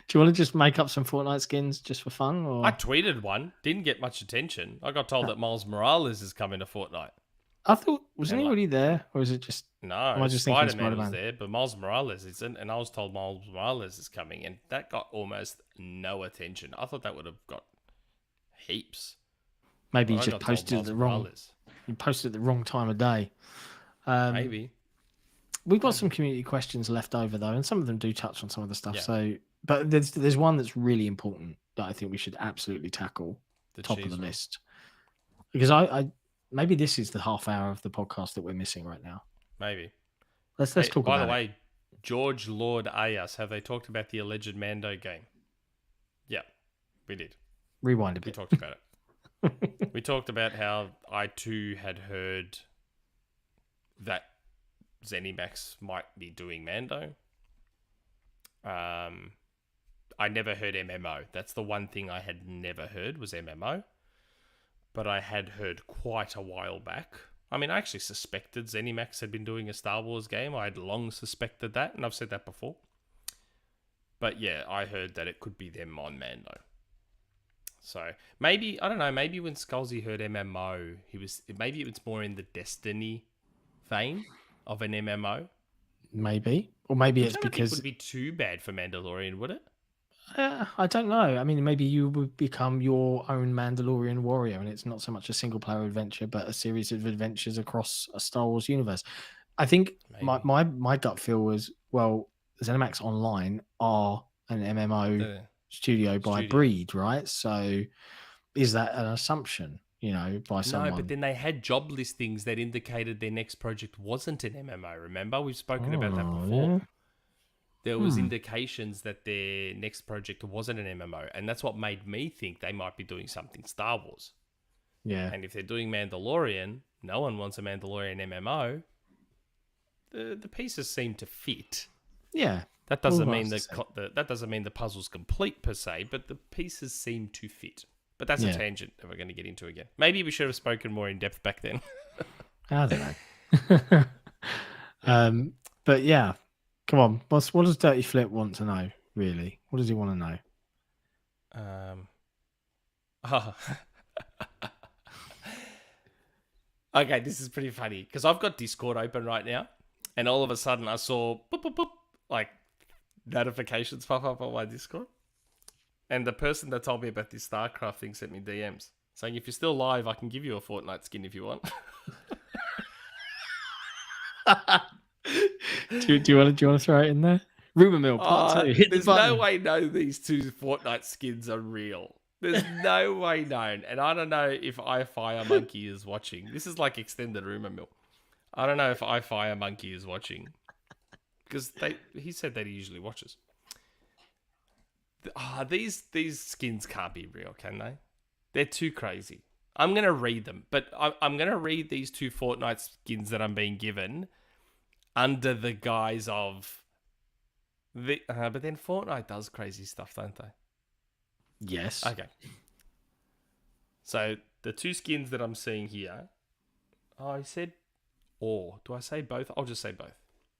Speaker 1: Do you want to just make up some Fortnite skins just for fun? Or?
Speaker 2: I tweeted one, didn't get much attention. I got told that Miles Morales is coming to Fortnite.
Speaker 1: I thought, wasn't he already there, or is it just...
Speaker 2: No, Spider-Man was there, but Miles Morales isn't, and I was told Miles Morales is coming, and that got almost no attention. I thought that would have got heaps.
Speaker 1: Maybe you just posted the wrong... You posted at the wrong time of day.
Speaker 2: Maybe.
Speaker 1: We've got some community questions left over, though, and some of them do touch on some of the stuff. Yeah. So, but there's one that's really important that I think we should absolutely tackle, top of the list. Because I maybe this is the half hour of the podcast that we're missing right now.
Speaker 2: Maybe.
Speaker 1: Let's talk about it.
Speaker 2: By the way, George Lord Ayas, have they talked about the alleged Mando game? Yeah, we did.
Speaker 1: Rewind a bit.
Speaker 2: We talked about it. We talked about how I too had heard that Zenimax might be doing Mando. I never heard MMO. That's the one thing I had never heard was MMO. But I had heard quite a while back. I mean, I actually suspected Zenimax had been doing a Star Wars game. I had long suspected that, and I've said that before. But yeah, I heard that it could be them on Mando. So maybe, I don't know, maybe when Skullzi heard MMO, maybe it was more in the Destiny vein of an MMO.
Speaker 1: Maybe. Or maybe it's because...
Speaker 2: it would be too bad for Mandalorian, would it?
Speaker 1: I don't know. I mean, maybe you would become your own Mandalorian warrior, and it's not so much a single player adventure, but a series of adventures across a Star Wars universe. I think my gut feel was, well, ZeniMax Online are an MMO studio by breed, right? So is that an assumption, by someone?
Speaker 2: No, but then they had job listings that indicated their next project wasn't an MMO, remember? We've spoken about that before.
Speaker 1: Yeah.
Speaker 2: There was indications that their next project wasn't an MMO, and that's what made me think they might be doing something Star Wars.
Speaker 1: Yeah.
Speaker 2: And if they're doing Mandalorian, no one wants a Mandalorian MMO. The pieces seem to fit.
Speaker 1: Yeah.
Speaker 2: That doesn't mean that doesn't mean the puzzle's complete per se, but the pieces seem to fit. But that's a tangent that we're going to get into again. Maybe we should have spoken more in depth back then.
Speaker 1: I don't know. But yeah, come on. What does Dirtyflint want to know, really? What does he want to know?
Speaker 2: Okay, this is pretty funny because I've got Discord open right now, and all of a sudden I saw boop, boop, boop, like notifications pop up on my Discord. And the person that told me about this Starcraft thing sent me DMs saying, if you're still live, I can give you a Fortnite skin if you want.
Speaker 1: do you want to throw it in there? Rumourmill part 2.
Speaker 2: There's no way these two Fortnite skins are real. There's no way known. And I don't know if iFireMonkey is watching. This is like extended Rumourmill. I don't know if iFireMonkey is watching. Because he said that he usually watches. These skins can't be real, can they? They're too crazy. I'm going to read them. But I'm going to read these two Fortnite skins that I'm being given under the guise of... but then Fortnite does crazy stuff, don't they?
Speaker 1: Yes.
Speaker 2: Okay. So the two skins that I'm seeing here, I said, or do I say both? I'll just say both.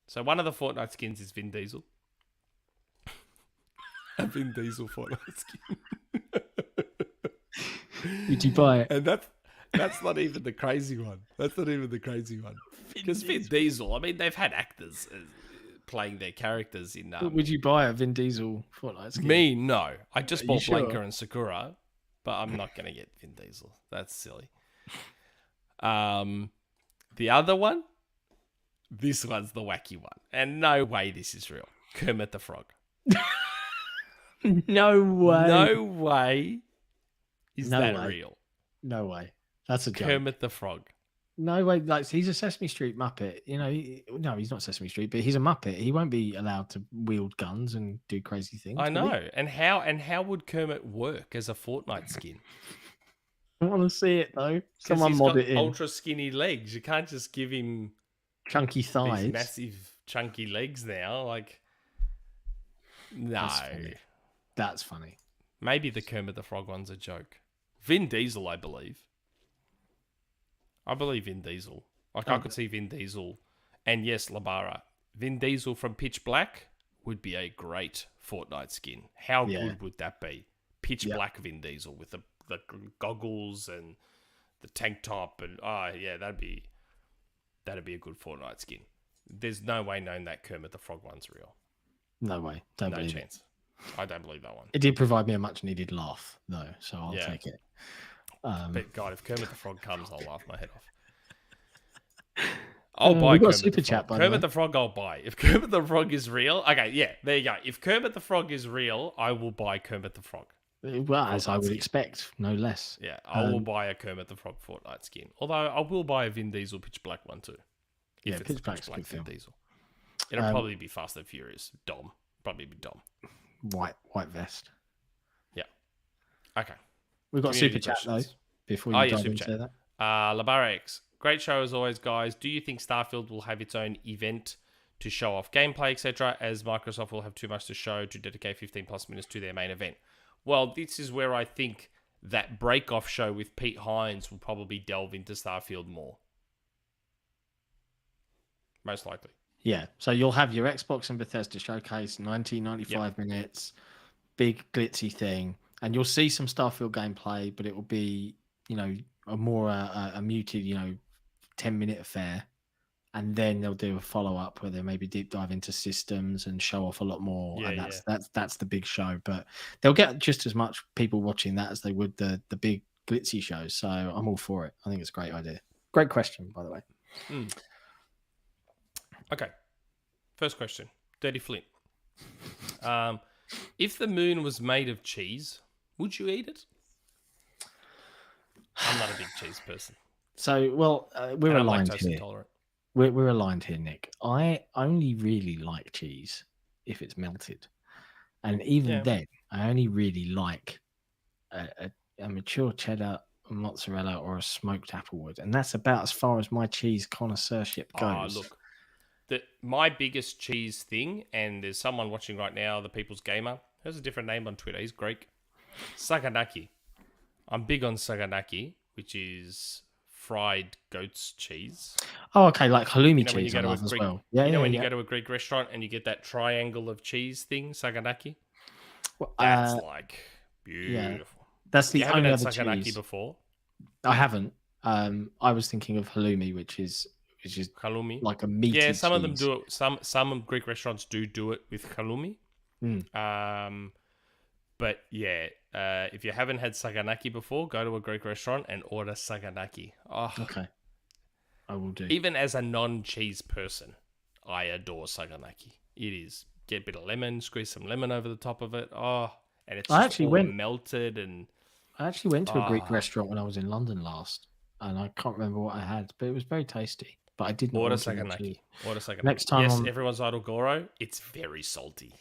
Speaker 2: So one of the Fortnite skins is Vin Diesel. A Vin Diesel Fortnite skin.
Speaker 1: Would you buy it?
Speaker 2: And that's not even the crazy one. That's not even the crazy one. Because Vin Diesel, I mean, they've had actors playing their characters in...
Speaker 1: Would you buy a Vin Diesel Fortnite skin?
Speaker 2: Me, no. I just bought Blanca
Speaker 1: sure?
Speaker 2: and Sakura, but I'm not going to get Vin Diesel. That's silly. The other one, this one's the wacky one. And no way this is real. Kermit the Frog.
Speaker 1: No way.
Speaker 2: No way is that real.
Speaker 1: No way. That's a joke.
Speaker 2: Kermit the Frog.
Speaker 1: No way. Like, he's a Sesame Street Muppet. No, he's not Sesame Street, but he's a Muppet. He won't be allowed to wield guns and do crazy things.
Speaker 2: I know. And how would Kermit work as a Fortnite skin?
Speaker 1: I want to see it though. Someone mod it in.
Speaker 2: Ultra skinny legs. You can't just give him
Speaker 1: chunky thighs,
Speaker 2: these massive chunky legs now. Like, no.
Speaker 1: That's funny.
Speaker 2: Maybe the Kermit the Frog one's a joke. Vin Diesel, I believe. I believe Vin Diesel. Like, I could see Vin Diesel. And yes, Labara. Vin Diesel from Pitch Black would be a great Fortnite skin. How good would that be? Pitch Black Vin Diesel with the goggles and the tank top. And, that'd be a good Fortnite skin. There's no way knowing that Kermit the Frog one's real.
Speaker 1: No way.
Speaker 2: No chance. I don't believe that one.
Speaker 1: It did provide me a much needed laugh, though, so I'll take it.
Speaker 2: But God, if Kermit the Frog comes, I'll laugh my head off. I'll buy Kermit the Frog. Kermit the Frog, I'll buy. If Kermit the Frog is real, okay, yeah, there you go. If Kermit the Frog is real, I will buy Kermit the Frog.
Speaker 1: Well, as I would expect, no less.
Speaker 2: Yeah, I will buy a Kermit the Frog Fortnite skin. Although I will buy a Vin Diesel Pitch Black one too.
Speaker 1: Yeah, Pitch Black's
Speaker 2: Black Vin Diesel. It'll probably be Fast and Furious. Dom. Probably be Dom.
Speaker 1: White vest.
Speaker 2: Yeah. Okay.
Speaker 1: We've got Super Chat though. Before you dive into that.
Speaker 2: Labara X. Great show as always, guys. Do you think Starfield will have its own event to show off gameplay, etc., as Microsoft will have too much to show to dedicate 15 plus minutes to their main event? Well, this is where I think that break-off show with Pete Hines will probably delve into Starfield more. Most likely.
Speaker 1: Yeah, so you'll have your Xbox and Bethesda Showcase, 95 minutes, big glitzy thing, and you'll see some Starfield gameplay, but it will be, a more a muted, 10-minute affair. and then they'll do a follow-up where they maybe deep dive into systems and show off a lot more.
Speaker 2: Yeah,
Speaker 1: And that's the big show. But they'll get just as much people watching that as they would the big glitzy shows. So I'm all for it. I think it's a great idea. Great question, by the way.
Speaker 2: Okay. First question. Dirtyflint. If the moon was made of cheese, would you eat it? I'm not a big cheese person.
Speaker 1: So, well, we're
Speaker 2: And I'm
Speaker 1: aligned
Speaker 2: lactose
Speaker 1: here.
Speaker 2: intolerant.
Speaker 1: We're aligned here, Nick. I only really like cheese if it's melted. And even then, I only really like a mature cheddar, a mozzarella, or a smoked applewood. And that's about as far as my cheese connoisseurship goes.
Speaker 2: Look. My biggest cheese thing, and there's someone watching right now, the People's Gamer, has a different name on Twitter. He's Greek. Saganaki. I'm big on saganaki, which is fried goat's cheese.
Speaker 1: Oh, okay, like halloumi
Speaker 2: when
Speaker 1: cheese
Speaker 2: you
Speaker 1: I
Speaker 2: go to
Speaker 1: love
Speaker 2: a
Speaker 1: as
Speaker 2: Greek,
Speaker 1: well. Yeah,
Speaker 2: when you go to a Greek restaurant and you get that triangle of cheese thing, saganaki?
Speaker 1: Well,
Speaker 2: That's like beautiful.
Speaker 1: Yeah, that's the
Speaker 2: You haven't
Speaker 1: only
Speaker 2: had
Speaker 1: other
Speaker 2: saganaki
Speaker 1: cheese.
Speaker 2: before?
Speaker 1: I haven't. I was thinking of halloumi, which is
Speaker 2: halloumi,
Speaker 1: like a meaty
Speaker 2: Yeah, some
Speaker 1: cheese.
Speaker 2: of them do it. Some Greek restaurants do it with halloumi. But yeah, if you haven't had saganaki before, go to a Greek restaurant and order saganaki. Oh,
Speaker 1: Okay, I will do.
Speaker 2: even as a non-cheese person, I adore saganaki. It is. Get a bit of lemon, squeeze some lemon over the top of it. Oh, and it's just all melted. And
Speaker 1: I actually went to a Greek restaurant when I was in London last, and I can't remember what I had, but it was very tasty. But I didn't
Speaker 2: order
Speaker 1: order
Speaker 2: saganaki. Order saganaki.
Speaker 1: Next time,
Speaker 2: yes, everyone's idol Goro. It's very salty.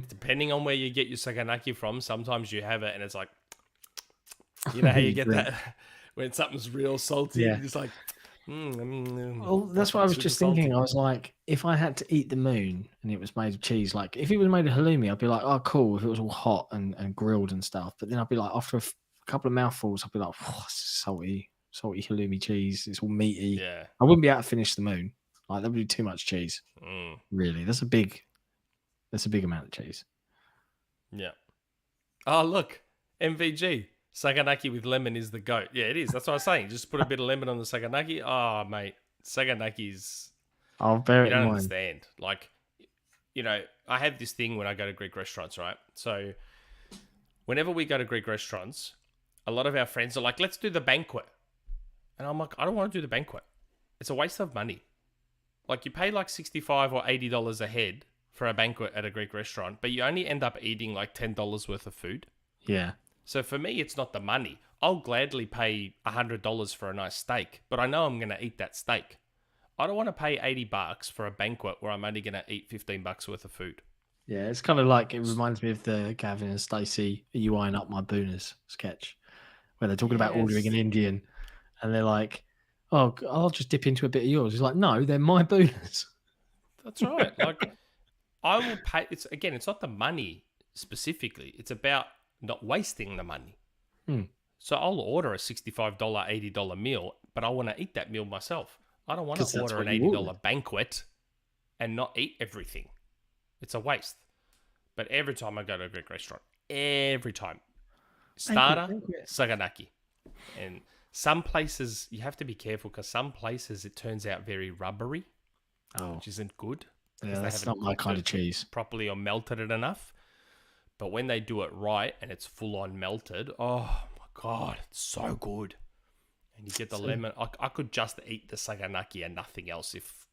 Speaker 2: Depending on where you get your saganaki from, sometimes you have it and it's like, you know how you get that when something's real salty.
Speaker 1: Yeah.
Speaker 2: It's like,
Speaker 1: well, that's what I was just thinking. I was like, if I had to eat the moon and it was made of cheese, like if it was made of halloumi, I'd be like, oh, cool. If it was all hot and grilled and stuff, but then I'd be like, after a couple of mouthfuls, I'd be like, oh, salty halloumi cheese. It's all meaty.
Speaker 2: Yeah,
Speaker 1: I wouldn't be able to finish the moon. Like that would be too much cheese. Really, that's a big amount of cheese.
Speaker 2: Yeah. Oh, look, MVG. Saganaki with lemon is the goat. Yeah, it is. That's what I was saying. Just put a bit of lemon on the saganaki. Oh, mate. Saganaki's...
Speaker 1: I'll bear it
Speaker 2: You
Speaker 1: in
Speaker 2: don't
Speaker 1: mind.
Speaker 2: understand. Like, you know, I have this thing when I go to Greek restaurants, right? So, whenever we go to Greek restaurants, a lot of our friends are like, let's do the banquet. And I'm like, I don't want to do the banquet. It's a waste of money. Like, you pay like $65 or $80 a head for a banquet at a Greek restaurant, but you only end up eating like $10 worth of food.
Speaker 1: Yeah.
Speaker 2: So for me, it's not the money. I'll gladly pay $100 for a nice steak, but I know I'm going to eat that steak. I don't want to pay $80 for a banquet where I'm only going to eat $15 worth of food.
Speaker 1: Yeah, it's kind of like, it reminds me of the Gavin and Stacey, "Are you eyeing up my booners" sketch, where they're talking about ordering an Indian, and they're like, "Oh, I'll just dip into a bit of yours." He's like, "No, they're my booners."
Speaker 2: That's right. Like, I will pay. It's not the money specifically. It's about not wasting the money. So I'll order a $65, $80 meal, but I want to eat that meal myself. I don't want to order an $80 banquet and not eat everything. It's a waste. But every time I go to a Greek restaurant, every time, starter, saganaki. And some places, you have to be careful because some places it turns out very rubbery, which isn't good.
Speaker 1: Yeah, that's not my kind of cheese.
Speaker 2: Properly or melted it enough. But when they do it right and it's full on melted, oh my God, it's so good. And you get the lemon. I could just eat the saganaki and nothing else if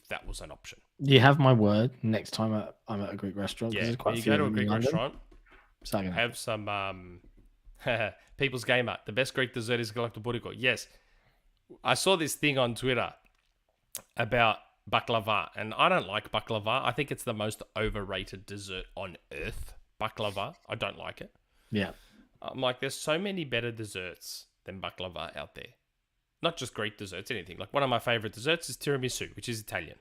Speaker 2: that was an option.
Speaker 1: You have my word. Next time I'm at a Greek restaurant.
Speaker 2: Yeah, when you go to a Greek restaurant,
Speaker 1: saganaki.
Speaker 2: Have some People's Gamer. The best Greek dessert is galaktoboureko. Yes. I saw this thing on Twitter about baklava, and I don't like baklava. I think it's the most overrated dessert on earth. Baklava, I don't like it.
Speaker 1: Yeah.
Speaker 2: I'm like, there's so many better desserts than baklava out there. Not just Greek desserts, anything. Like, one of my favorite desserts is tiramisu, which is Italian.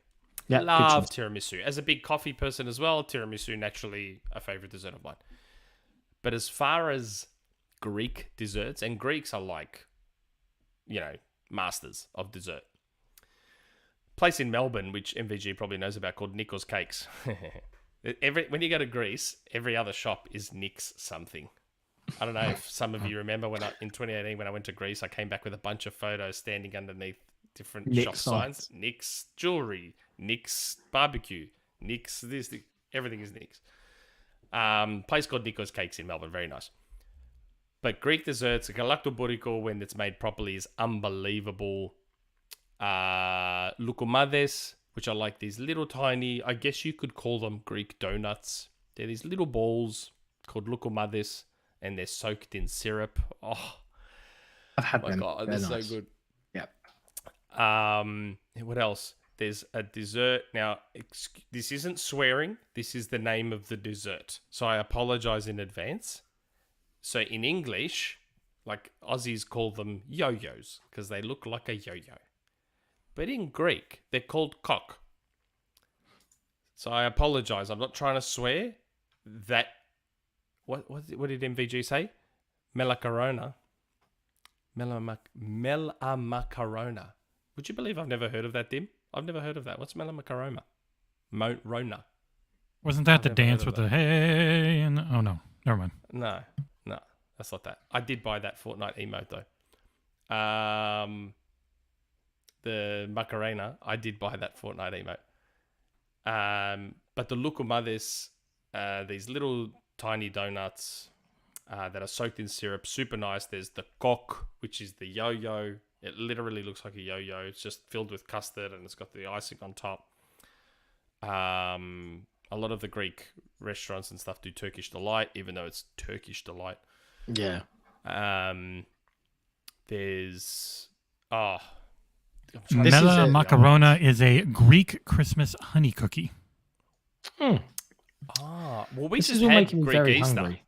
Speaker 1: Yeah,
Speaker 2: love tiramisu. As a big coffee person as well, tiramisu naturally a favorite dessert of mine. But as far as Greek desserts, and Greeks are like, you know, masters of dessert. Place in Melbourne, which MVG probably knows about, called Nikos Cakes. When you go to Greece, every other shop is Nick's something. I don't know if some of you remember in 2018 when I went to Greece, I came back with a bunch of photos standing underneath different
Speaker 1: Nick
Speaker 2: shop signs. Nick's jewelry, Nick's barbecue, Nick's this, everything is Nick's. Place called Nico's Cakes in Melbourne, very nice. But Greek desserts, a galaktobouriko when it's made properly is unbelievable. Loukoumades, which are like these little tiny, I guess you could call them Greek donuts. They're these little balls called loukoumades, and they're soaked in syrup. Oh,
Speaker 1: I've had
Speaker 2: my
Speaker 1: them.
Speaker 2: God,
Speaker 1: They're
Speaker 2: they're
Speaker 1: nice.
Speaker 2: so good.
Speaker 1: Yep.
Speaker 2: What else? There's a dessert. Now, this isn't swearing. This is the name of the dessert. So I apologize in advance. So in English, like Aussies call them yo-yos because they look like a yo-yo. But in Greek, they're called cock. So I apologize. I'm not trying to swear. That what did MVG say? Melacarona. Melamacarona. Would you believe I've never heard of that, Dim? I've never heard of that. What's melamacarona? Rona.
Speaker 3: Wasn't that the
Speaker 2: never
Speaker 3: dance
Speaker 2: heard
Speaker 3: with
Speaker 2: of
Speaker 3: the hey? And oh no, never mind.
Speaker 2: No, that's not that. I did buy that Fortnite emote though. The Macarena, I did buy that Fortnite emote. But the loukoumades, these little tiny donuts that are soaked in syrup, super nice. There's the coq, which is the yo-yo. It literally looks like a yo-yo. It's just filled with custard and it's got the icing on top. A lot of the Greek restaurants and stuff do Turkish Delight, even though it's Turkish Delight.
Speaker 1: Yeah.
Speaker 2: There's...
Speaker 3: Mela macarona is a Greek Christmas honey cookie.
Speaker 2: Well, we
Speaker 1: This
Speaker 2: just
Speaker 1: is all
Speaker 2: had
Speaker 1: making me
Speaker 2: Greek
Speaker 1: very
Speaker 2: Easter.
Speaker 1: hungry.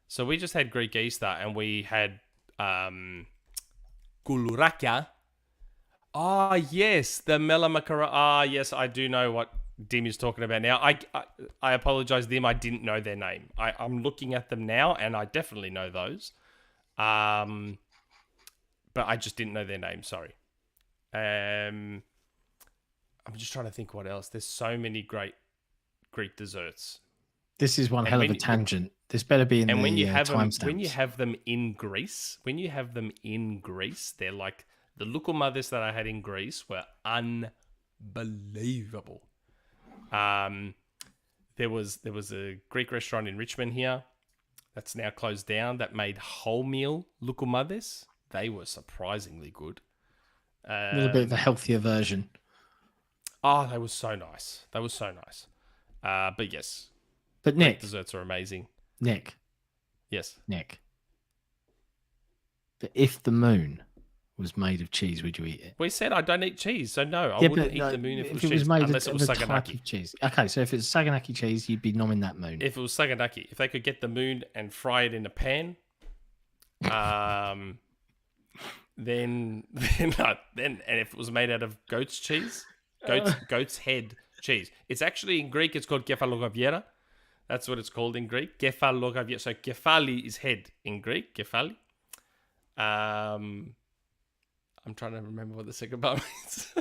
Speaker 2: So we just had Greek Easter and we had Koulurakia. Yes, the Mela macarona. Yes, I do know what Dim is talking about now. I apologize, Dim. I didn't know their name. I'm looking at them now and I definitely know those. But I just didn't know their name. Sorry. I'm just trying to think what else. There's so many great Greek desserts.
Speaker 1: This is one
Speaker 2: And
Speaker 1: hell of
Speaker 2: when
Speaker 1: a
Speaker 2: you-
Speaker 1: tangent. This better be in
Speaker 2: And
Speaker 1: the
Speaker 2: when you have them,
Speaker 1: timestamps.
Speaker 2: when you have them in Greece, they're like the loukoumades that I had in Greece were unbelievable. There was a Greek restaurant in Richmond here that's now closed down that made wholemeal loukoumades. They were surprisingly good.
Speaker 1: A little bit of a healthier version.
Speaker 2: They were so nice. But yes,
Speaker 1: But
Speaker 2: Greek
Speaker 1: Nick,
Speaker 2: desserts are amazing.
Speaker 1: Nick,
Speaker 2: Yes.
Speaker 1: but if the moon was made of cheese, would you eat it?
Speaker 2: We said I don't eat cheese, so no, I
Speaker 1: Yeah,
Speaker 2: wouldn't
Speaker 1: but,
Speaker 2: eat
Speaker 1: no,
Speaker 2: the moon if it was
Speaker 1: it
Speaker 2: cheese,
Speaker 1: was made
Speaker 2: unless it
Speaker 1: of
Speaker 2: was
Speaker 1: a type
Speaker 2: saganaki.
Speaker 1: of cheese. Okay, so if it's saganaki cheese, you'd be nomming that moon.
Speaker 2: If it was saganaki, if they could get the moon and fry it in a pan, then and if it was made out of goat's cheese, goat's head cheese. It's actually in Greek. It's called kefalogaviera. That's what it's called in Greek. Kefalogaviera. So kefali is head in Greek. Kefali. I'm trying to remember what the second part means.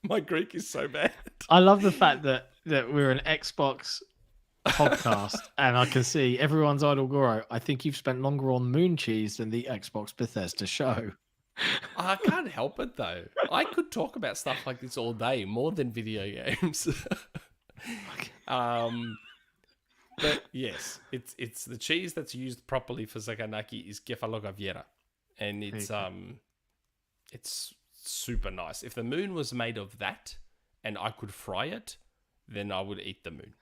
Speaker 2: My Greek is so bad.
Speaker 1: I love the fact that we're an Xbox podcast and I can see everyone's idol Goro. I think you've spent longer on moon cheese than the Xbox Bethesda show.
Speaker 2: I can't help it though. I could talk about stuff like this all day, more than video games. But yes, it's the cheese that's used properly for saganaki is kefalogaviera, and it's super nice. If the moon was made of that and I could fry it, then I would eat the moon.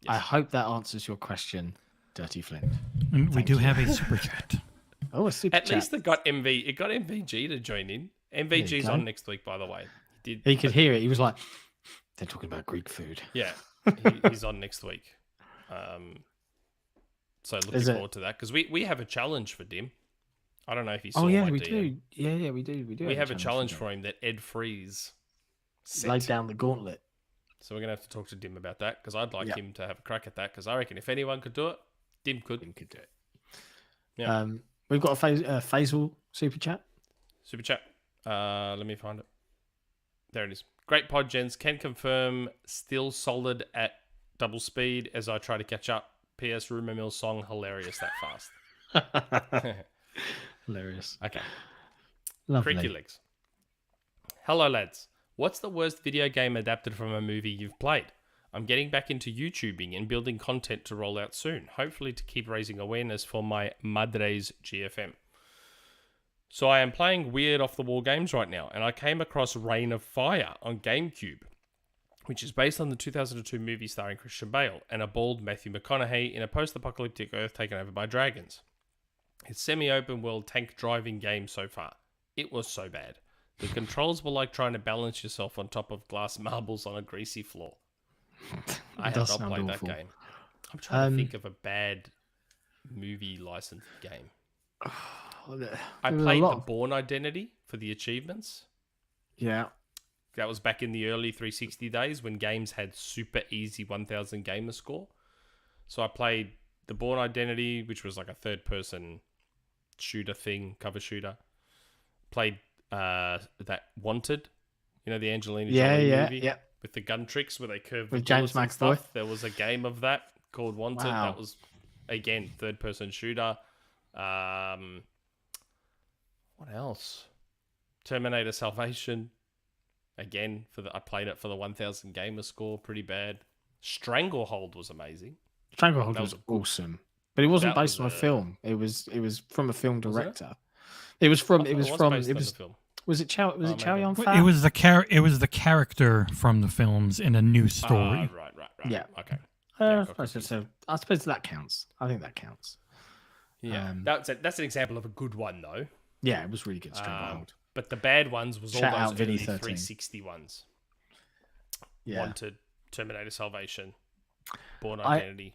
Speaker 2: Yes.
Speaker 1: I hope that answers your question, Dirtyflint.
Speaker 3: And we do have a super chat.
Speaker 1: Oh, a super
Speaker 2: At
Speaker 1: chat.
Speaker 2: least it got MVG to join in. MVG's
Speaker 1: go.
Speaker 2: on next week, by the way.
Speaker 1: He could hear it. He was like, they're talking about Greek food.
Speaker 2: Yeah, he's on next week. So looking forward to that because we have a challenge for Dim. I don't know if he saw.
Speaker 1: Oh yeah,
Speaker 2: my
Speaker 1: we
Speaker 2: DM.
Speaker 1: do. Yeah, we do.
Speaker 2: We have a challenge for him that Ed Freeze set.
Speaker 1: Laid down the gauntlet.
Speaker 2: So we're gonna have to talk to Dim about that because I'd like him to have a crack at that because I reckon if anyone could do it, Dim could.
Speaker 1: Dim could do it.
Speaker 2: Yeah.
Speaker 1: We've got a Faisal super chat.
Speaker 2: Super chat. Let me find it. There it is. Great pod, gents. Can confirm still solid at double speed as I try to catch up. P.S. Rumourmill song hilarious that fast.
Speaker 1: Hilarious.
Speaker 2: Okay.
Speaker 1: Lovely.
Speaker 2: CreakyLegs. Hello, lads. What's the worst video game adapted from a movie you've played? I'm getting back into YouTubing and building content to roll out soon, hopefully to keep raising awareness for my Madres GFM. So I am playing weird off-the-wall games right now, and I came across Reign of Fire on GameCube, which is based on the 2002 movie starring Christian Bale and a bald Matthew McConaughey in a post-apocalyptic Earth taken over by dragons. It's semi-open world tank driving game so far. It was so bad. The controls were like trying to balance yourself on top of glass marbles on a greasy floor. I have not played that game. I'm trying to think of a bad movie licensed game. I played The Bourne Identity for the achievements.
Speaker 1: Yeah.
Speaker 2: That was back in the early 360 days when games had super easy 1000 gamer score. So I played The Bourne Identity, which was like a third-person shooter thing, cover shooter. Played that Wanted, the Angelina Jolie movie with the gun tricks where they curve
Speaker 1: with James McAvoy.
Speaker 2: There was a game of that called Wanted.
Speaker 1: Wow.
Speaker 2: That was again third-person shooter. What else? Terminator Salvation. Again, I played it for the 1000 gamer score. Pretty bad. Stranglehold was amazing.
Speaker 1: Stranglehold was awesome, but it wasn't based on a film. It was from a film director. It was from. Was it Ciao? Was it Chow Yun-fat?
Speaker 3: It was the character from the films in a new story.
Speaker 2: Right.
Speaker 1: Yeah.
Speaker 2: Okay.
Speaker 1: I suppose that counts. I think that counts.
Speaker 2: Yeah. That's an example of a good one though.
Speaker 1: Yeah, it was really good. Stranglehold.
Speaker 2: But the bad ones was
Speaker 1: Shout
Speaker 2: all
Speaker 1: out
Speaker 2: those early
Speaker 1: 13.
Speaker 2: 360 ones.
Speaker 1: Yeah.
Speaker 2: Wanted, Terminator Salvation, Bourne Identity.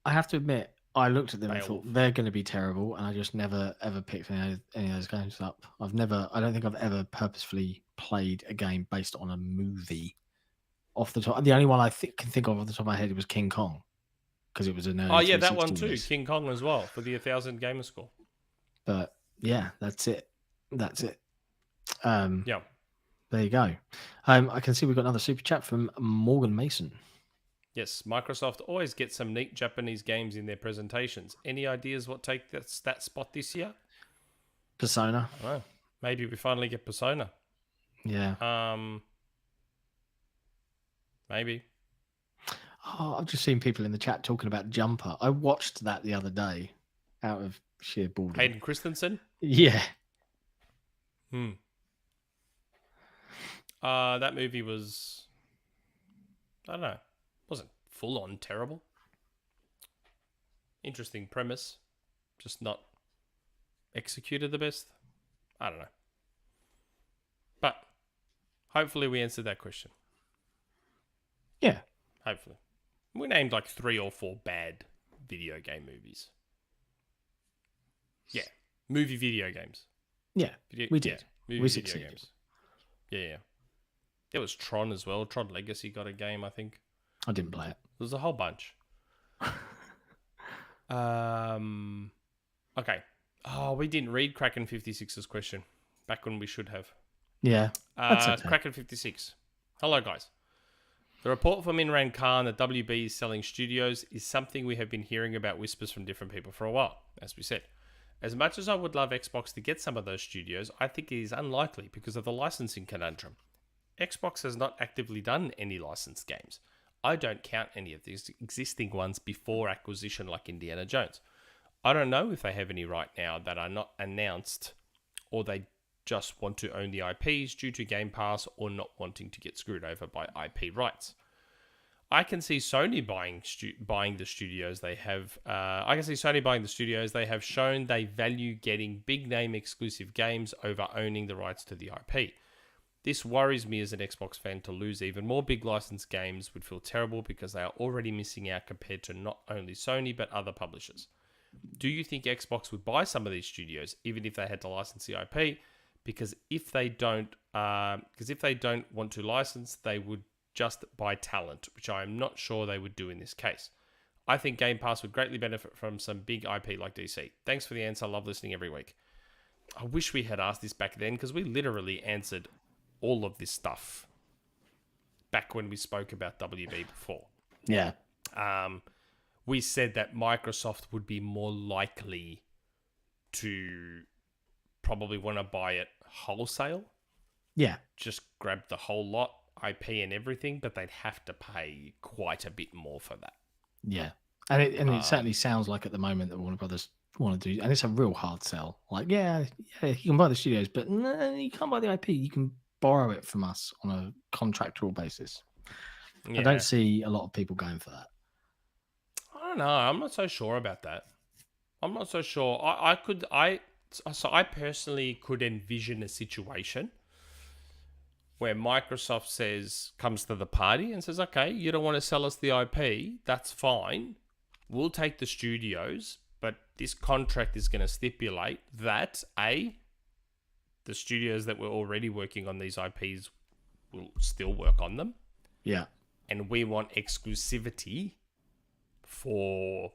Speaker 1: I have to admit, I looked at them and thought they're going to be terrible, and I just never ever picked any of those games up. I don't think I've ever purposefully played a game based on a movie. Off the top, the only one I can think of off the top of my head was King Kong, because it was an early.
Speaker 2: Oh yeah, that one
Speaker 1: 360
Speaker 2: too,
Speaker 1: release.
Speaker 2: King Kong as well for the 1000 gamer score.
Speaker 1: But yeah, that's it.
Speaker 2: Yeah.
Speaker 1: There you go. I can see we've got another super chat from Morgan Mason.
Speaker 2: Yes, Microsoft always gets some neat Japanese games in their presentations. Any ideas what take that spot this year?
Speaker 1: Persona.
Speaker 2: I don't know. Maybe we finally get Persona.
Speaker 1: Yeah.
Speaker 2: Maybe.
Speaker 1: Oh, I've just seen people in the chat talking about Jumper. I watched that the other day out of sheer boredom.
Speaker 2: Hayden Christensen?
Speaker 1: Yeah.
Speaker 2: That movie was, I don't know, wasn't full on terrible. Interesting premise, just not executed the best. I don't know. But hopefully we answered that question.
Speaker 1: Yeah.
Speaker 2: Hopefully. We named like 3 or 4 bad video game movies. Yeah. Movie video games.
Speaker 1: Yeah, we did.
Speaker 2: Movie
Speaker 1: We
Speaker 2: video
Speaker 1: succeeded.
Speaker 2: games. Yeah. There was Tron as well. Tron Legacy got a game, I think.
Speaker 1: I didn't play it.
Speaker 2: There's a whole bunch. Okay. Oh, we didn't read Kraken 56's question back when we should have.
Speaker 1: Yeah. That's okay.
Speaker 2: Kraken 56. Hello, guys. The report from Imran Khan that WB is selling studios is something we have been hearing about whispers from different people for a while, as we said. As much as I would love Xbox to get some of those studios, I think it is unlikely because of the licensing conundrum. Xbox has not actively done any licensed games. I don't count any of these existing ones before acquisition like Indiana Jones. I don't know if they have any right now that are not announced or they just want to own the IPs due to Game Pass or not wanting to get screwed over by IP rights. I can see Sony buying the studios they have. They have shown they value getting big name exclusive games over owning the rights to the IP. This worries me as an Xbox fan. To lose even more big licensed games would feel terrible because they are already missing out compared to not only Sony but other publishers. Do you think Xbox would buy some of these studios even if they had to license the IP? Because if they don't want to license, they would just buy talent, which I am not sure they would do in this case. I think Game Pass would greatly benefit from some big IP like DC. Thanks for the answer. I love listening every week. I wish we had asked this back then because we literally answered all of this stuff back when we spoke about WB before.
Speaker 1: Yeah.
Speaker 2: We said that Microsoft would be more likely to probably want to buy it wholesale. just grab the whole lot, IP and everything, but they'd have to pay quite a bit more for that.
Speaker 1: Yeah. And it certainly sounds like at the moment that Warner Brothers want to do, and it's a real hard sell. Like, yeah, you can buy the studios, but no, you can't buy the IP. You can borrow it from us on a contractual basis. Yeah. I don't see a lot of people going for that.
Speaker 2: I don't know. I'm not so sure about that. I'm not so sure. I personally could envision a situation where Microsoft comes to the party and says, okay, you don't want to sell us the IP, that's fine. We'll take the studios, but this contract is going to stipulate that, A, the studios that were already working on these IPs will still work on them.
Speaker 1: Yeah.
Speaker 2: And we want exclusivity for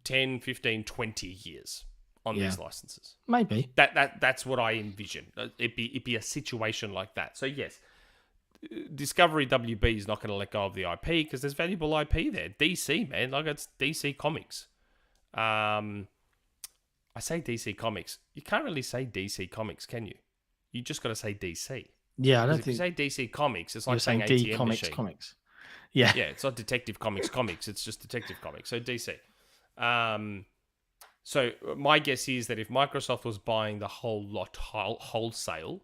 Speaker 2: 10, 15, 20 years on these licenses.
Speaker 1: Maybe.
Speaker 2: That's what I envision. It'd be a situation like that. So yes, Discovery WB is not going to let go of the IP because there's valuable IP there. DC, man, like it's DC Comics. I say DC Comics. You can't really say DC Comics, can you? You just got to say DC.
Speaker 1: Yeah, I don't
Speaker 2: think. If you say DC Comics, it's like saying
Speaker 1: D
Speaker 2: ATM
Speaker 1: Comics
Speaker 2: machine.
Speaker 1: Comics. Yeah.
Speaker 2: Yeah, it's not Detective Comics Comics. It's just Detective Comics. So DC. So my guess is that if Microsoft was buying the whole lot wholesale,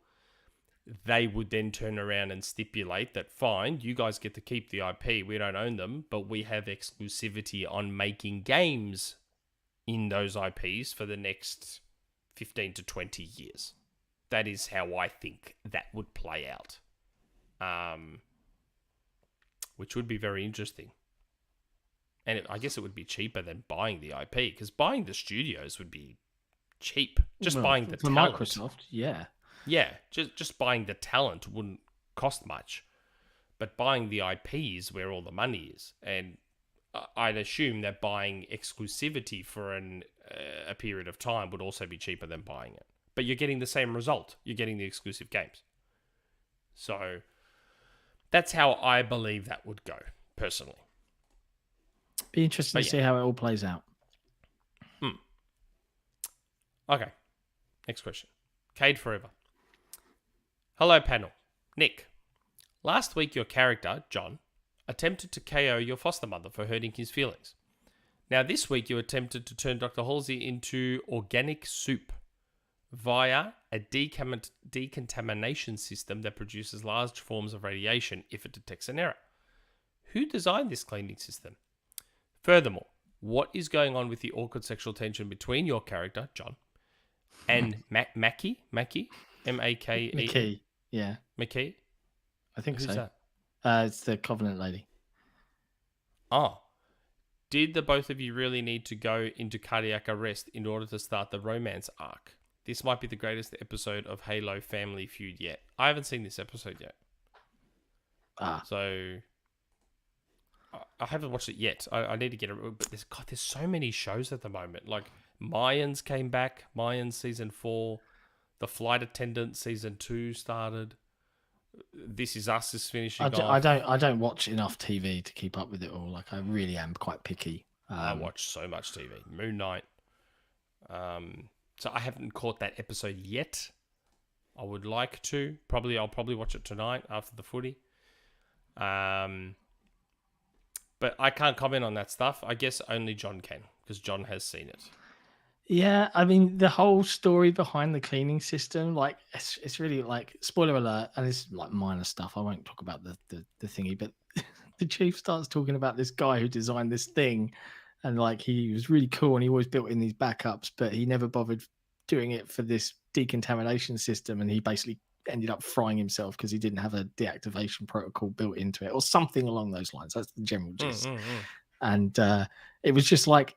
Speaker 2: they would then turn around and stipulate that, fine, you guys get to keep the IP, we don't own them, but we have exclusivity on making games in those IPs for the next 15 to 20 years. That is how I think that would play out. Which would be very interesting. And I guess it would be cheaper than buying the IP, because buying the studios would be cheap. Just buying the talent.
Speaker 1: Microsoft, yeah.
Speaker 2: Yeah, just buying the talent wouldn't cost much. But buying the IP is where all the money is. And I'd assume that buying exclusivity for a period of time would also be cheaper than buying it. But you're getting the same result. You're getting the exclusive games. So that's how I believe that would go, personally.
Speaker 1: Be interesting to see how it all plays out.
Speaker 2: Okay. Next question. Cade Forever. Hello, panel. Nick. Last week, your character, John, attempted to KO your foster mother for hurting his feelings. Now, this week, you attempted to turn Dr. Halsey into organic soup via a decontamination system that produces large forms of radiation if it detects an error. Who designed this cleaning system? Furthermore, what is going on with the awkward sexual tension between your character, John, and Mackie? M-A-K-E?
Speaker 1: McKee, yeah.
Speaker 2: McKee?
Speaker 1: I think
Speaker 2: Who's
Speaker 1: so.
Speaker 2: that?
Speaker 1: It's the Covenant lady.
Speaker 2: Oh. Did the both of you really need to go into cardiac arrest in order to start the romance arc? This might be the greatest episode of Halo Family Feud yet. I haven't seen this episode yet. So I haven't watched it yet. I need to get it. But there's so many shows at the moment. Like Mayans came back. Mayans season 4. The Flight Attendant season 2 started. This Is Us is finishing off.
Speaker 1: I don't watch enough TV to keep up with it all. Like I really am quite picky.
Speaker 2: I watch so much TV. Moon Knight. So I haven't caught that episode yet. I would like to. I'll probably watch it tonight after the footy. But I can't comment on that stuff. I guess only John can, because John has seen it.
Speaker 1: Yeah, I mean, the whole story behind the cleaning system, like, it's really, like, spoiler alert, and it's, like, minor stuff. I won't talk about the thingy, but the chief starts talking about this guy who designed this thing, and, like, he was really cool, and he always built in these backups, but he never bothered doing it for this decontamination system, and he basically ended up frying himself because he didn't have a deactivation protocol built into it, or something along those lines. That's the general gist. And it was just like,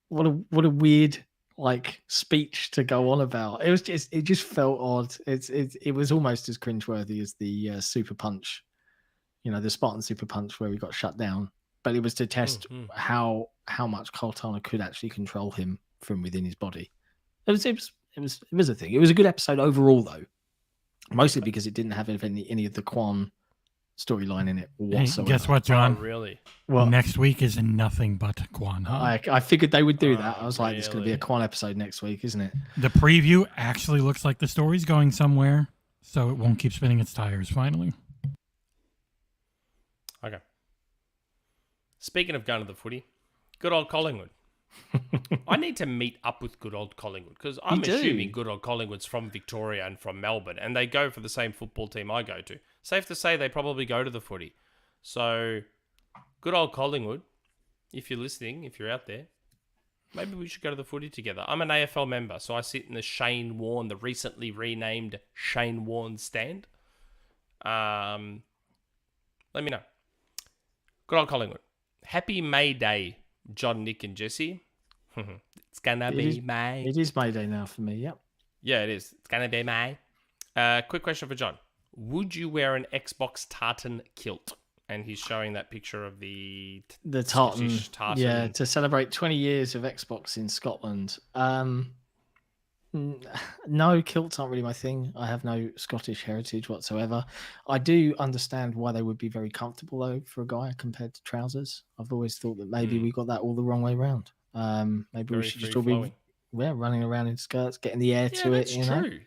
Speaker 1: what a weird, like, speech to go on about. It just felt odd. It was almost as cringeworthy as the Super Punch, the Spartan Super Punch where he got shut down. But it was to test how much Cortana could actually control him from within his body. It was a thing. It was a good episode overall, though. Mostly because it didn't have any of the Quan storyline in it whatsoever.
Speaker 3: Hey, guess what, John?
Speaker 2: Oh, really?
Speaker 3: Well, next week is nothing but Quan. Huh?
Speaker 1: I figured they would do that. I was like, it's going to be a Quan episode next week, isn't it?
Speaker 3: The preview actually looks like the story's going somewhere. So it won't keep spinning its tires, finally.
Speaker 2: Okay. Speaking of going to the footy, good old Collingwood. I need to meet up with good old Collingwood because I'm assuming good old Collingwood's from Victoria and from Melbourne, and they go for the same football team I go to. Safe to say they probably go to the footy. So, good old Collingwood, if you're listening, if you're out there, maybe we should go to the footy together. I'm an AFL member, so I sit in the Shane Warne, the recently renamed Shane Warne stand. Let me know. Good old Collingwood. Happy May Day, John, Nick, and Jesse. It's gonna be May.
Speaker 1: It is May Day now for me, yep.
Speaker 2: Yeah, it is. It's gonna be May. Quick question for John. Would you wear an Xbox tartan kilt? And he's showing that picture of the
Speaker 1: tartan.
Speaker 2: tartan.
Speaker 1: Yeah, to celebrate 20 years of Xbox in Scotland. No, kilts aren't really my thing. I have no Scottish heritage whatsoever. I do understand why they would be very comfortable, though, for a guy compared to trousers. I've always thought that maybe we got that all the wrong way around. Maybe
Speaker 2: Very
Speaker 1: we should just all be running around in skirts, getting the air to it.
Speaker 2: That's true.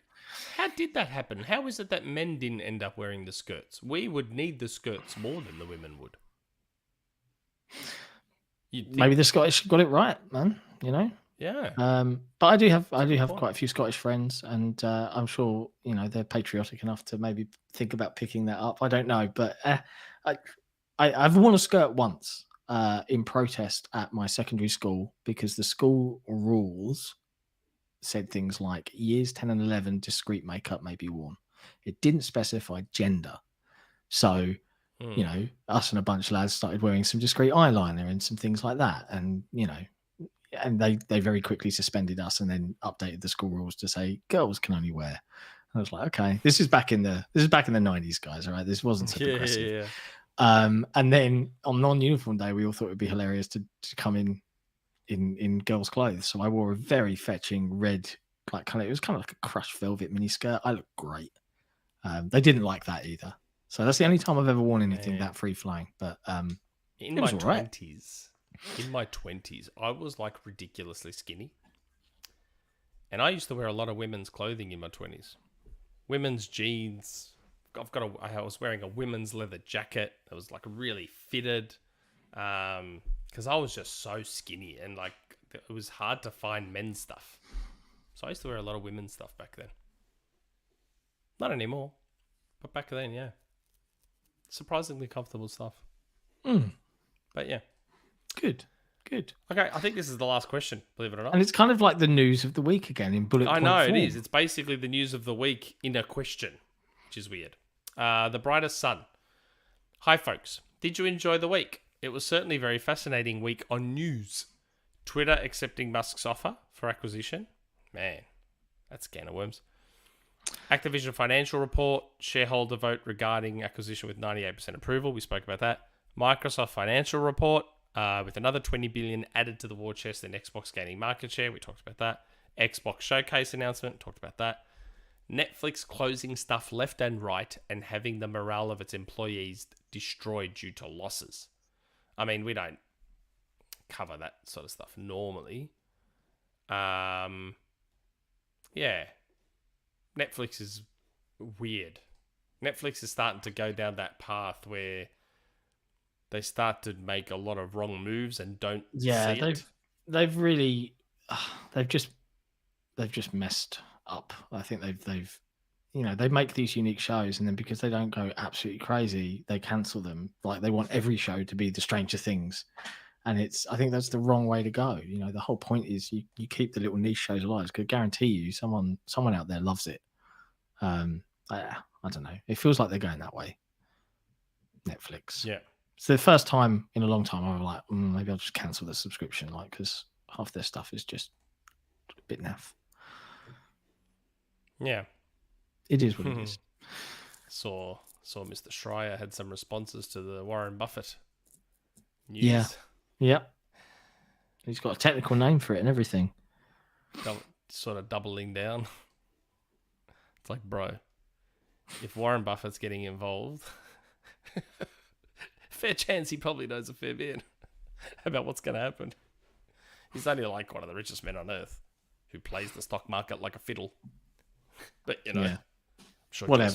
Speaker 2: How did that happen? How is it that men didn't end up wearing the skirts? We would need the skirts more than the women would.
Speaker 1: Maybe the Scottish got it right, man. You know.
Speaker 2: Yeah.
Speaker 1: But I do have quite a few Scottish friends, and I'm sure they're patriotic enough to maybe think about picking that up. I don't know, but I've worn a skirt once in protest at my secondary school because the school rules said things like years 10 and 11 discreet makeup may be worn. It didn't specify gender, so us and a bunch of lads started wearing some discreet eyeliner and some things like that, and and they very quickly suspended us and then updated the school rules to say girls can only wear. I was like, okay, this is back in the 90s, guys. All right, this wasn't so progressive. And then on non-uniform day, we all thought it'd be hilarious to come in girls' clothes. So I wore a very fetching red, it was kind of like a crushed velvet mini skirt. I looked great. They didn't like that either. So that's the only time I've ever worn anything that free flowing. But
Speaker 2: in my 20s. In my 20s, I was like ridiculously skinny. And I used to wear a lot of women's clothing in my 20s. Women's jeans. I was wearing a women's leather jacket that was like really fitted. Because I was just so skinny and like it was hard to find men's stuff. So I used to wear a lot of women's stuff back then. Not anymore. But back then, yeah. Surprisingly comfortable stuff. But yeah.
Speaker 1: Good.
Speaker 2: Okay, I think this is the last question, believe it or not.
Speaker 1: And it's kind of like the news of the week again in bullet point
Speaker 2: I know,
Speaker 1: form.
Speaker 2: it is. It's basically the news of the week in a question, which is weird. Thebrightestsun. Hi, folks. Did you enjoy the week? It was certainly a very fascinating week on news. Twitter accepting Musk's offer for acquisition. Man, that's a can of worms. Activision financial report. Shareholder vote regarding acquisition with 98% approval. We spoke about that. Microsoft financial report. With another 20 billion added to the war chest and Xbox gaining market share. We talked about that. Xbox Showcase announcement. Talked about that. Netflix closing stuff left and right and having the morale of its employees destroyed due to losses. I mean, we don't cover that sort of stuff normally. Yeah. Netflix is weird. Netflix is starting to go down that path where they start to make a lot of wrong moves and don't see it.
Speaker 1: They've really they've just messed up. I think they've they make these unique shows, and then because they don't go absolutely crazy, they cancel them. Like they want every show to be the Stranger Things, and I think that's the wrong way to go. The whole point is you keep the little niche shows alive, because I guarantee you someone out there loves it. I don't know. It feels like they're going that way. Netflix.
Speaker 2: Yeah.
Speaker 1: It's the first time in a long time I was like, maybe I'll just cancel the subscription, because half their stuff is just a bit naff.
Speaker 2: Yeah.
Speaker 1: It is what it is.
Speaker 2: Saw Mr. Schreier had some responses to the Warren Buffett news.
Speaker 1: Yeah. He's got a technical name for it and everything.
Speaker 2: Sort of doubling down. It's like, bro, if Warren Buffett's getting involved, fair chance he probably knows a fair bit about what's going to happen. He's only like one of the richest men on earth who plays the stock market like a fiddle. But, I'm sure
Speaker 1: Whatever.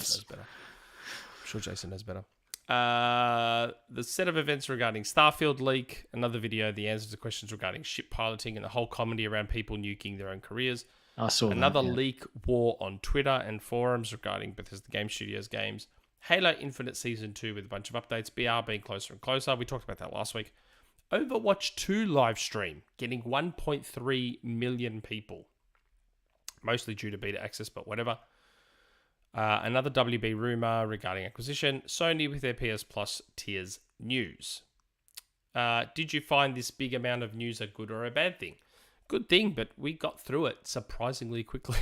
Speaker 2: Jason knows better. The set of events regarding Starfield leak, another video, the answers to questions regarding ship piloting, and the whole comedy around people nuking their own careers.
Speaker 1: I saw
Speaker 2: another
Speaker 1: that, yeah.
Speaker 2: leak war on Twitter and forums regarding Bethesda Game Studios games. Halo Infinite Season 2 with a bunch of updates. BR being closer and closer. We talked about that last week. Overwatch 2 live stream getting 1.3 million people. Mostly due to beta access, but whatever. Another WB rumour regarding acquisition. Sony with their PS Plus tiers news. Did you find this big amount of news a good or a bad thing? Good thing, but we got through it surprisingly quickly.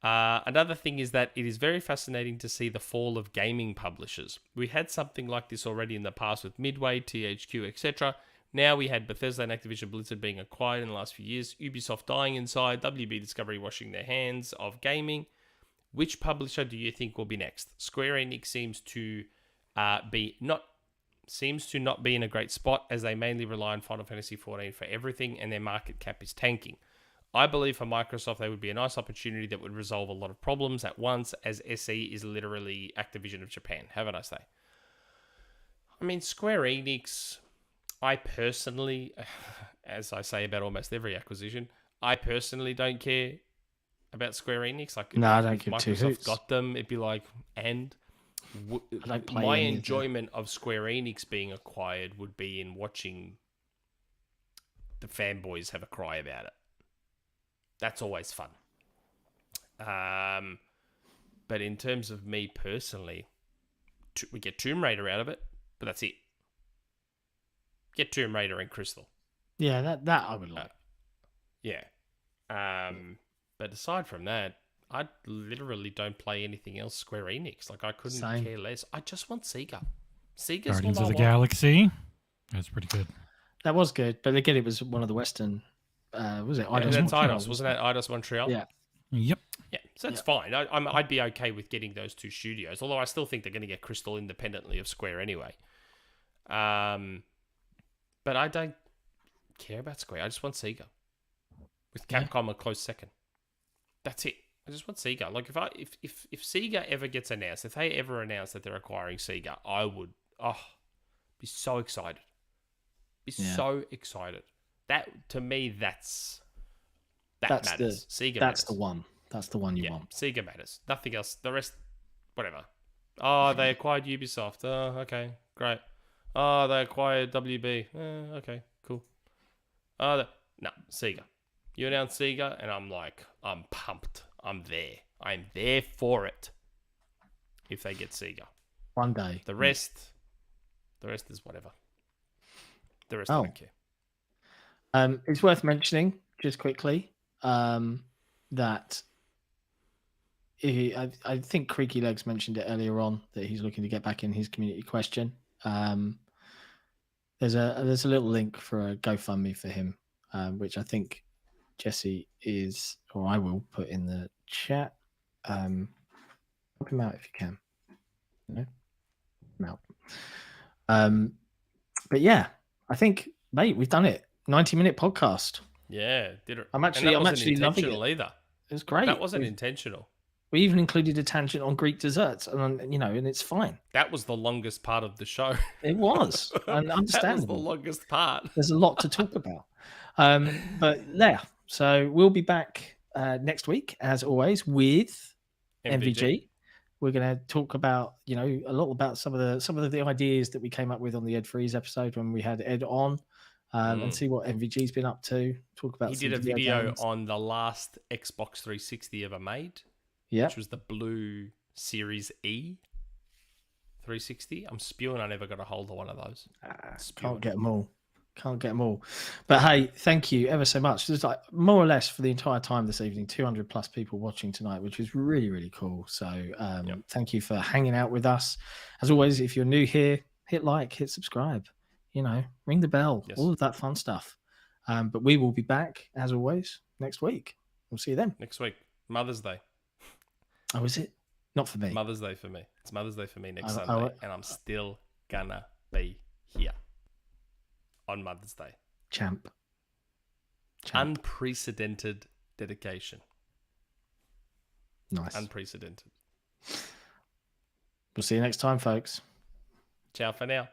Speaker 2: Another thing is that it is very fascinating to see the fall of gaming publishers. We had something like this already in the past with Midway, THQ, etc. Now we had Bethesda and Activision Blizzard being acquired in the last few years, Ubisoft dying inside, WB Discovery washing their hands of gaming. Which publisher do you think will be next? Square Enix seems to not be in a great spot as they mainly rely on Final Fantasy XIV for everything and their market cap is tanking. I believe for Microsoft they would be a nice opportunity that would resolve a lot of problems at once, as SE is literally Activision of Japan. Have a nice day. I mean, Square Enix, I personally, as I say about almost every acquisition, I personally don't care about Square Enix. Like,
Speaker 1: no, I don't
Speaker 2: if
Speaker 1: give two
Speaker 2: Microsoft
Speaker 1: hoots.
Speaker 2: got them, it'd be like, and
Speaker 1: I don't play
Speaker 2: my
Speaker 1: any of them.
Speaker 2: enjoyment of Square Enix being acquired would be in watching the fanboys have a cry about it. That's always fun. But in terms of me personally, we get Tomb Raider out of it, but that's it. Get Tomb Raider and Crystal.
Speaker 1: Yeah, that I would like.
Speaker 2: Yeah. But aside from that, I literally don't play anything else Square Enix. Like, I couldn't care less. I just want Sega. Sega's
Speaker 3: Guardians
Speaker 2: what
Speaker 3: of
Speaker 2: I
Speaker 3: the
Speaker 2: want.
Speaker 3: Galaxy. That's pretty good.
Speaker 1: That was good, but again, it was one of the Western. Was it?
Speaker 2: Yeah,
Speaker 1: Eidos
Speaker 2: that's
Speaker 1: Montreal,
Speaker 2: Eidos, wasn't that Eidos Montreal?
Speaker 1: Yeah.
Speaker 3: Yep.
Speaker 2: Yeah, so that's fine. I'd be okay with getting those two studios, although I still think they're going to get Crystal independently of Square anyway. But I don't care about Square. I just want Sega. With Capcom a close second. That's it. I just want Sega. Like, if Sega ever gets announced, if they ever announce that they're acquiring Sega, I would be so excited. So excited. That, to me, that's matters. Sega
Speaker 1: that's
Speaker 2: matters.
Speaker 1: the one. That's the one you want.
Speaker 2: Sega matters. Nothing else. The rest, whatever. Oh, they acquired Ubisoft. Oh, okay, great. Oh, they acquired WB. Okay, cool. No, Sega. You announce Sega, and I'm like, I'm pumped. I'm there. I'm there for it. If they get Sega.
Speaker 1: One day.
Speaker 2: The rest is whatever. The rest I don't care.
Speaker 1: It's worth mentioning, just quickly, that I think CreakyLegs mentioned it earlier on, that he's looking to get back in his community question. There's a little link for a GoFundMe for him, which I think Jesse is, or I will put in the chat. Help him out if you can. No. But yeah, I think, mate, we've done it. 90-minute podcast.
Speaker 2: Yeah, did it.
Speaker 1: I'm actually loving it.
Speaker 2: Either.
Speaker 1: It was great.
Speaker 2: That wasn't intentional.
Speaker 1: We even included a tangent on Greek desserts, and and it's fine.
Speaker 2: That was the longest part of the show.
Speaker 1: It was, and understandable.
Speaker 2: That was the longest part.
Speaker 1: There's a lot to talk about. But yeah, so we'll be back next week, as always, with MVG. We're going to talk about, a lot about some of the ideas that we came up with on the Ed Freeze episode when we had Ed on, and see what MVG's been up to. Talk about.
Speaker 2: He did a video on the last Xbox 360 ever made.
Speaker 1: Yeah,
Speaker 2: which was the blue Series E 360. I'm spewing I never got a hold of one of those.
Speaker 1: Can't get them all. But hey, thank you ever so much. There's like more or less for the entire time this evening, 200 plus people watching tonight, which is really, really cool. So thank you for hanging out with us. As always, if you're new here, hit like, hit subscribe, ring the bell, all of that fun stuff. But we will be back, as always, next week. We'll see you then.
Speaker 2: Next week, Mother's Day.
Speaker 1: Oh, is it? Not for me.
Speaker 2: Mother's Day for me. It's Mother's Day for me next Sunday, and I'm still gonna be here on Mother's Day.
Speaker 1: Champ.
Speaker 2: Unprecedented dedication.
Speaker 1: Nice.
Speaker 2: Unprecedented.
Speaker 1: We'll see you next time, folks.
Speaker 2: Ciao for now.